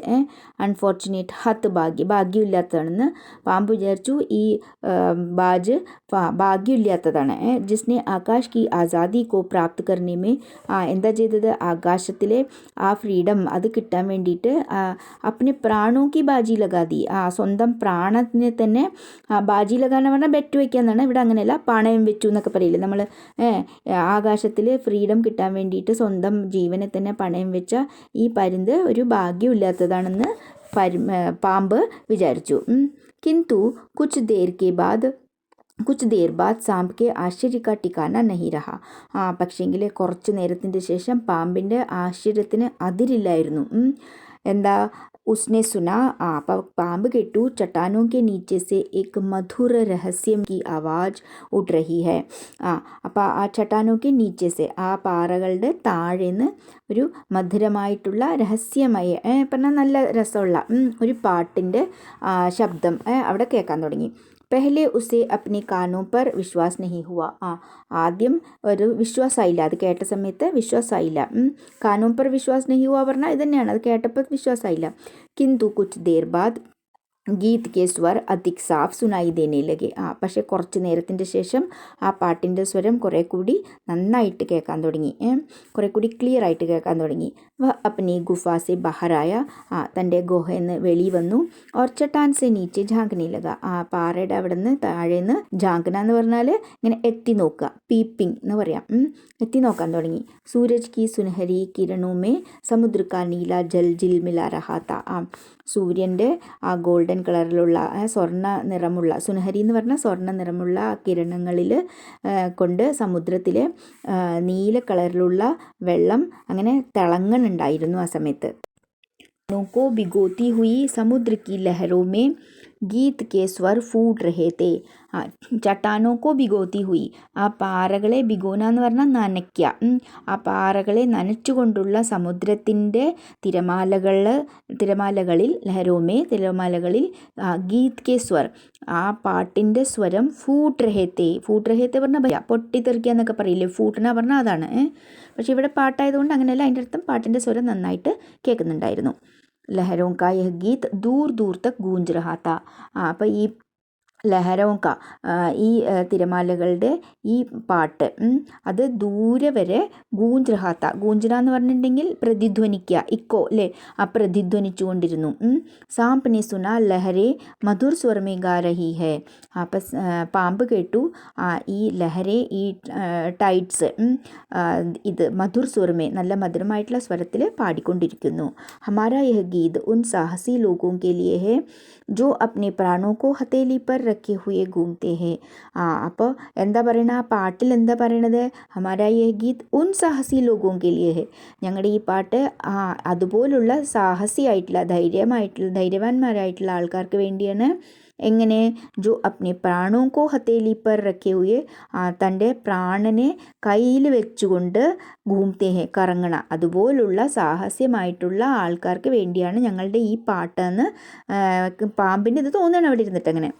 അൺഫോർച്ചുനേറ്റ് ഹത്ത് ഭാഗ്യമില്ലാത്തതാണെന്ന് പാമ്പ് വിചാരിച്ചു. ഈ ബാജ് ഭാഗ്യമില്ലാത്തതാണ്. ജിസ്നെ ആകാശ് കി ആസാദി കോ പ്രാപ്ത് കർണേ എന്താ ചെയ്തത്, ആകാശത്തിലെ ആ ഫ്രീഡം അത് കിട്ടാൻ വേണ്ടിയിട്ട് അപ്നെ പ്രാണോ കി ബാജി ലഗാതി. സ്വന്തം പ്രാണത്തിനെ തന്നെ ബാജി ലഗാന്ന് പറഞ്ഞാൽ ബെറ്റ് വയ്ക്കുക എന്നാണ്. ഇവിടെ അങ്ങനെയല്ല, പണയം വെച്ചു എന്നൊക്കെ പറയില്ലേ നമ്മൾ. ആകാശത്തിൽ ഫ്രീഡം കിട്ടാൻ വേണ്ടിയിട്ട് സ്വന്തം ജീവനെ തന്നെ പണയം വെച്ച ഈ പരുന്ത് ഒരു ഭാഗ്യമില്ലാത്തതാണെന്ന് പാമ്പ് വിചാരിച്ചു. കിന്തു കുച്ച് ദേർ ബാദ് സാമ്പ് കെ ആശ്ചര്യ കാ ടിക്കാന നഹി രഹ. പക്ഷേങ്കിൽ കുറച്ച് നേരത്തിൻ്റെ ശേഷം പാമ്പിൻ്റെ ആശ്ചര്യത്തിന് അതിരില്ലായിരുന്നു. എന്താ, उसने सुना, അപ്പോൾ പാമ്പ് കേട്ടു, ചട്ടാനോं के नीचे से एक मधुर रहस्य की आवाज़ उठ रही है. അപ്പോൾ ആ ചട്ടാനോं के नीचे से, ആ പാറകളുടെ താഴേന്ന് ഒരു മധുരമായിട്ടുള്ള രഹസ്യമയ പറഞ്ഞാൽ നല്ല രസമുള്ള ഒരു പാട്ടിൻ്റെ ശബ്ദം അവിടെ കേൾക്കാൻ തുടങ്ങി. പെഹ്ലെ ഉസെ അപ്നെ കാനോ പർ വിശ്വാസ് നഹി ഹുവ. ആദ്യം ഒരു വിശ്വാസമായില്ല, അത് കേട്ട സമയത്ത് വിശ്വാസമായില്ല. കാനോ പർ വിശ്വാസ് നഹി ഹുവ പറഞ്ഞാൽ ഇത് തന്നെയാണ്, അത് കേട്ടപ്പോൾ വിശ്വാസമായില്ല. കിന്തു കുച്ച് there ബാദ് Geet K Swar അധിക് SAFF സുനായി ദേനെ ലഗെ. പക്ഷേ കുറച്ച് നേരത്തിൻ്റെ ശേഷം ആ പാട്ടിൻ്റെ സ്വരം കുറേ കൂടി നന്നായിട്ട് കേൾക്കാൻ തുടങ്ങി, കുറേ കൂടി ക്ലിയർ ആയിട്ട് കേൾക്കാൻ തുടങ്ങി. വ അപ്നി ഗുഫ സെ ബഹറായ. തൻ്റെ ഗുഹയിൽ നിന്ന് വെളി വന്നു. ഓർ ചട്ടാൻ സെ നീച്ചെ ജാങ്കനെ ലഗ. പാറയുടെ അവിടെ നിന്ന് താഴേന്ന്, ജാങ്കന എന്ന് പറഞ്ഞാൽ ഇങ്ങനെ എത്തി നോക്കുക, പീപ്പിംഗ് എന്ന് പറയാം, എത്തി നോക്കാൻ തുടങ്ങി. സൂരജ് കി സുനഹരി കിരണോ മേ സമുദ്ര കാ നീല ജൽ ജിൽ മിലാ രഹാ താ. സൂര്യൻ്റെ ആ ഗോൾഡൻ കളറിലുള്ള സ്വർണ്ണ നിറമുള്ള, സുനഹരി എന്ന് പറഞ്ഞാൽ സ്വർണ്ണ നിറമുള്ള കിരണങ്ങളിൽ കൊണ്ട് സമുദ്രത്തിലെ നീല കളറിലുള്ള വെള്ളം അങ്ങനെ തിളങ്ങുന്നുണ്ടായിരുന്നു ആ സമയത്ത്. को भिगोती हुई समुद्र की लहरों में ഗീത് കെ സ്വർ ഫൂട്ട് രഹേ തേ. ചട്ടാനോ കോ ബിഗോത്തി ഹുയി. ആ പാറകളെ, ബിഗോന എന്ന് പറഞ്ഞാൽ നനയ്ക്കുക, ആ പാറകളെ നനച്ചുകൊണ്ടുള്ള സമുദ്രത്തിൻ്റെ തിരമാലകളിൽ ലഹരോമേ തിരമാലകളിൽ ഗീത് കെ സ്വർ, ആ പാട്ടിൻ്റെ സ്വരം ഫൂട്ട് രഹേത്തെ. ഫൂട്ട് രഹേത്തെ പറഞ്ഞാൽ പൊട്ടിത്തെറിക്കുക എന്നൊക്കെ പറയില്ലേ, ഫൂട്ടിന പറഞ്ഞാൽ അതാണ്. പക്ഷേ ഇവിടെ പാട്ടായതുകൊണ്ട് അങ്ങനെയല്ല, അതിൻ്റെ അർത്ഥം പാട്ടിൻ്റെ സ്വരം നന്നായിട്ട് കേൾക്കുന്നുണ്ടായിരുന്നു. ലഹരോं का यह गीत दूर दूर तक गूंज रहा था. അപ്പോൾ ഈ ലഹരോं का, ഈ തിരമാലകളുടെ ഈ പാട്ട് അത് ദൂരെ വരെ ഗൂഞ്ച് റഹാത്ത. ഗൂഞ്ചന എന്ന് പറഞ്ഞിട്ടുണ്ടെങ്കിൽ പ്രതിധ്വനിക്കുക, ഇക്കോ അല്ലേ, ആ പ്രതിധ്വനിച്ചു കൊണ്ടിരുന്നു. സാംപ്നെ സുന ലഹരെ മധുർ സ്വരമേ ഗാ രഹി ഹേ. അപ്പം പാമ്പ് കേട്ടു ഈ ലഹരെ, ഈ ടൈഡ്സ് ഇത് മധുർ സ്വരമേ നല്ല മധുരമായിട്ടുള്ള സ്വരത്തിൽ പാടിക്കൊണ്ടിരിക്കുന്നു. ഹമാരാ യഹ് ഗീത് ഉൻ സാഹസി ലോഗോं के लिए है जो अपने प्राणों को हथेली पर रखे हुए घूमते हैं. അപ്പോൾ എന്താ പറയണ, ആ പാട്ടിൽ എന്താ പറയണത്, ഹമാരാ യഹ് ഗീത് ഉൻ സാഹസി ലോഗോं के लिए है. ഞങ്ങളുടെ ഈ പാട്ട് അതുപോലുള്ള സാഹസിയായിട്ടുള്ള ധൈര്യവാന്മാരായിട്ടുള്ള ആൾക്കാർക്ക് വേണ്ടിയാണ്. എങ്ങനെ, ജോ അപ്നെ പ്രാണോ കോ ഹത്തേലി പർ രഖേ ഹുയെ, തൻ്റെ പ്രാണനെ കയ്യിൽ വെച്ചുകൊണ്ട് ഘൂംത്തെ ഹെ, കറങ്ങണ അതുപോലുള്ള സാഹസ്യമായിട്ടുള്ള ആൾക്കാർക്ക് വേണ്ടിയാണ് ഞങ്ങളുടെ ഈ പാട്ടെന്ന് പാമ്പിൻ്റെ ഇത് തോന്നുകയാണ് അവിടെ ഇരുന്നിട്ട്. അങ്ങനെ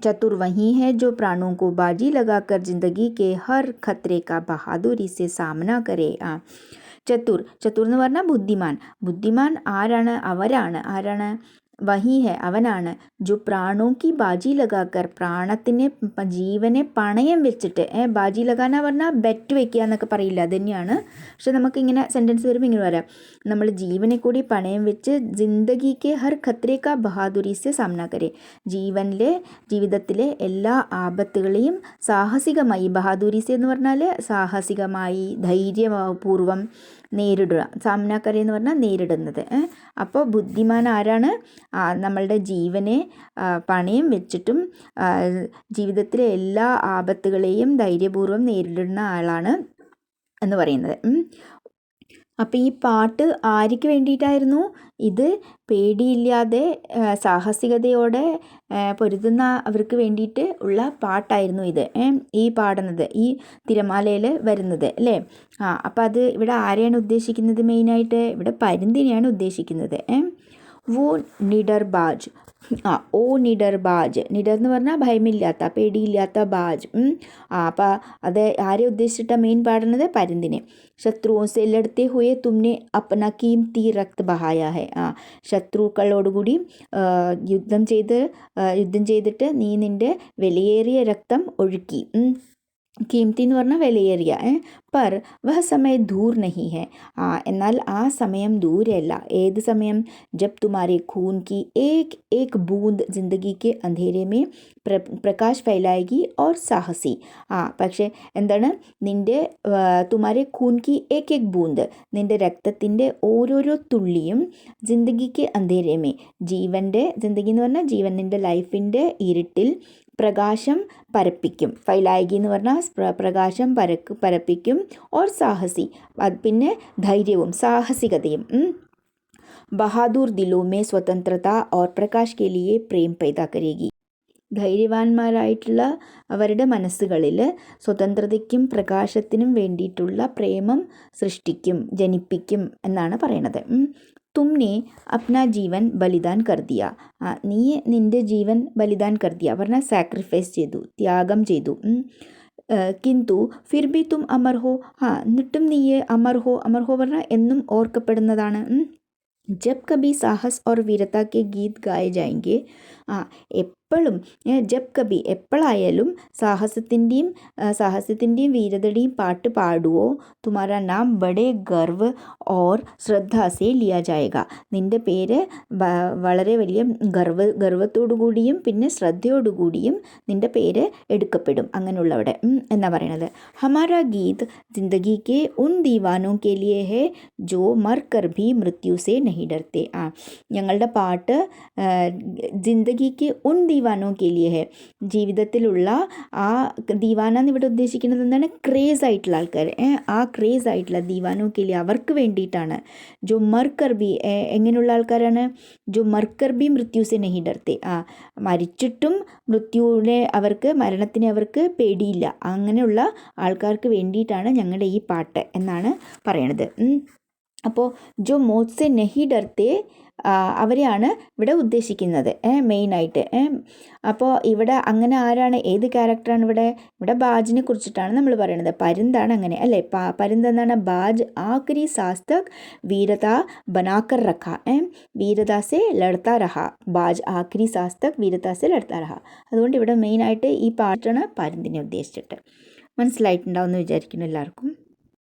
चतुर वही है जो प्राणों को बाजी लगाकर जिंदगी के हर खतरे का बहादुरी से सामना करे. ചതുർ എന്ന് പറഞ്ഞാൽ ബുദ്ധിമാൻ ആരാണ്, ആരാണ് വഹി ഹെ, അവനാണ്. ജോ പ്രാണോ കി ബാജി ലഗാക്കർ, പ്രാണത്തിനെ ജീവനെ പണയം വെച്ചിട്ട്, ബാജി ലഗാന പറഞ്ഞാൽ ബെറ്റ് വെക്കുക എന്നൊക്കെ പറയില്ല, അത് തന്നെയാണ്. പക്ഷെ നമുക്കിങ്ങനെ സെൻറ്റൻസ് വരുമ്പോൾ ഇങ്ങനെ പറയാം, നമ്മൾ ജീവനെ കൂടി പണയം വെച്ച് ജിന്ദഗിക്ക് ഹർ ഖത്രെ കാ ബഹാദുരി സെ സാമന കരെ, ജീവിതത്തിലെ എല്ലാ ആപത്തുകളെയും സാഹസികമായി, ബഹാദുരി സെ എന്ന് പറഞ്ഞാൽ സാഹസികമായി, ധൈര്യപൂർവ്വം നേരിടുക. സാമന കരേ എന്ന് പറഞ്ഞാൽ നേരിടുന്നത്. അപ്പോൾ ബുദ്ധിമാൻ ആരാണ്? നമ്മളുടെ ജീവനെ പണയം വെച്ചിട്ടും ജീവിതത്തിലെ എല്ലാ ആപത്തുകളെയും ധൈര്യപൂർവ്വം നേരിടുന്ന ആളാണ് എന്ന് പറയുന്നത്. അപ്പോൾ ഈ പാട്ട് ആർക്ക് വേണ്ടിയിട്ടായിരുന്നു? ഇത് പേടിയില്ലാതെ സാഹസികതയോടെ പൊരുതുന്ന അവർക്ക് വേണ്ടിയിട്ട് ഉള്ള പാട്ടായിരുന്നു ഇത്. ഈ പാടുന്നത്, ഈ തിരമാലയിൽ വരുന്നത് അല്ലേ? അപ്പോൾ അത് ഇവിടെ ആരെയാണ് ഉദ്ദേശിക്കുന്നത്? മെയിനായിട്ട് ഇവിടെ പരുന്തിനെയാണ് ഉദ്ദേശിക്കുന്നത്. വോ നിഡർ ബാജ്. ഓ നിഡർ ബാജ്. നിഡർ എന്ന് പറഞ്ഞാൽ ഭയമില്ലാത്ത, പേടിയില്ലാത്ത ബാജ്. അപ്പോൾ അത് ആരെ ഉദ്ദേശിച്ചിട്ടാണ് മെയിൻ പാടുന്നത്? പരുന്തിനെ. ശത്രുओं से लड़ते हुए तुमने अपना कीमती रक्त बहाया है. ശത്രുക്കളോടുകൂടി യുദ്ധം ചെയ്തിട്ട് നീ നിൻ്റെ വിലയേറിയ രക്തം ഒഴുക്കി. कीमती എന്ന് പറഞ്ഞാൽ വിലയേറിയ. पर वह समय दूर नहीं है. എന്നാൽ ആ സമയം ദൂരെയല്ല. ഏത് സമയം? जब तुम्हारे खून की एक एक बूंद जिंदगी के अंधेरे में പ്രകാശ് ഫൈലാएगी और സാഹസി. പക്ഷേ എന്താണ്? നിൻ്റെ തുമാരെ ഖൂൻ കി ഏക് ഏക് ബൂന്ത്, നിൻ്റെ രക്തത്തിൻ്റെ ഓരോരോ തുള്ളിയും ജിന്ദഗിക്ക് അന്ധേരമേ, ജിന്ദഗി എന്ന് പറഞ്ഞാൽ ജീവൻ, നിൻ്റെ ലൈഫിൻ്റെ ഇരുട്ടിൽ പ്രകാശം പരപ്പിക്കും. ഫൈലായകി എന്ന് പറഞ്ഞാൽ പ്രകാശം പരപ്പിക്കും. ഓർ സാഹസി, പിന്നെ ധൈര്യവും സാഹസികതയും. Bahadur ദിലോ may Swatantrata or Prakash K ലിയെ Prem പൈദാ കരേഗി. ധൈര്യവാന്മാരായിട്ടുള്ള അവരുടെ മനസ്സുകളിൽ സ്വതന്ത്രതയ്ക്കും പ്രകാശത്തിനും വേണ്ടിയിട്ടുള്ള പ്രേമം ജനിപ്പിക്കും എന്നാണ് പറയണത്. തുമ്നെ അപ്നാ ജീവൻ ബലിദാൻ കർ ദിയ. നീ നിൻ്റെ ജീവൻ ബലിദാൻ കർ ദിയ പറഞ്ഞാൽ സാക്രിഫൈസ് ചെയ്തു, ത്യാഗം ചെയ്തു. കിന്തു ഫിർ ബി തും അമർ ഹോ. എന്നിട്ടും നീ അമർ ഹോ. അമർ ഹോ പറഞ്ഞാൽ എന്നും ഓർക്കപ്പെടുന്നതാണ്. ജബ് കബി സാഹസ് ഓർ വീരത കെ ഗീത് ഗായെ ജായെങ്കെ. എപ്പോഴും ജബ് കബി എപ്പോഴായാലും സാഹസത്തിൻ്റെയും വീരതയുടെയും പാട്ട് പാടുവോ തുമാരാ നാം ബഡേ ഗർവ് ഓർ ശ്രദ്ധാസേ ലിയാ ജായേഗ. നിൻ്റെ പേര് വളരെ വലിയ ഗർവത്തോടു കൂടിയും പിന്നെ ശ്രദ്ധയോടുകൂടിയും നിൻ്റെ പേര് എടുക്കപ്പെടും. അങ്ങനെയുള്ളവിടെ എന്നാ പറയണത്. ഹമാരാ ഗീത് ജിന്ദഗി കെ ഉൻ ദീവാനോ കെ ലിയേ ഹേ ജോ മർ കർ ഭി മൃത്യു സേ നഹി ഡർത്തെ. ഞങ്ങളുടെ പാട്ട് ജിന്ദഗിക്ക് ഉൻ ദീവാനോ കെ ലിയേ ഹേ, ജീവിതത്തിലുള്ള ആ ദീവാന എന്നിവിടെ ഉദ്ദേശിക്കുന്നത് എന്താണ്? ക്രേസ് ആയിട്ടുള്ള ആൾക്കാർ. ആ ക്രേസ് ആയിട്ടുള്ള ദീവാനോ കെ ലിയേ അവർക്ക് വേണ്ടിയിട്ടാണ്. ജോ മർക്കർ ബി, എങ്ങനെയുള്ള ആൾക്കാരാണ്? ജോ മർക്കർ ബി മൃത്യു സെ നഹി ഡർത്തെ. മരിച്ചിട്ടും മരണത്തിനെ അവർക്ക് പേടിയില്ല. അങ്ങനെയുള്ള ആൾക്കാർക്ക് വേണ്ടിയിട്ടാണ് ഞങ്ങളുടെ ഈ പാട്ട് എന്നാണ് പറയണത്. അപ്പോൾ ജോ മോത്ത് സെ നഹി ഡർത്തെ അവരെയാണ് ഇവിടെ ഉദ്ദേശിക്കുന്നത് മെയിനായിട്ട്. അപ്പോൾ ഇവിടെ അങ്ങനെ ആരാണ്, ഏത് ക്യാരക്ടറാണ് ഇവിടെ ബാജിനെ കുറിച്ചിട്ടാണ് നമ്മൾ പറയുന്നത്. പരുന്താണ് അങ്ങനെ അല്ലേ? പരുന്ത് എന്താണ്? ബാജ് ആഖരി സാസ് തക് വീരത ബനാക്കർ രഖ, വീരത സെ ലഡ്താ രഹ. ബാജ് ആഖരി സാസ് തക് വീരത സെ ലഡ്താ രഹ. അതുകൊണ്ട് ഇവിടെ മെയിനായിട്ട് ഈ പാട്ടാണ് പരുന്തിനെ ഉദ്ദേശിച്ചിട്ട്. മനസ്സിലായിട്ടുണ്ടാവുമെന്ന് വിചാരിക്കുന്നു എല്ലാവർക്കും.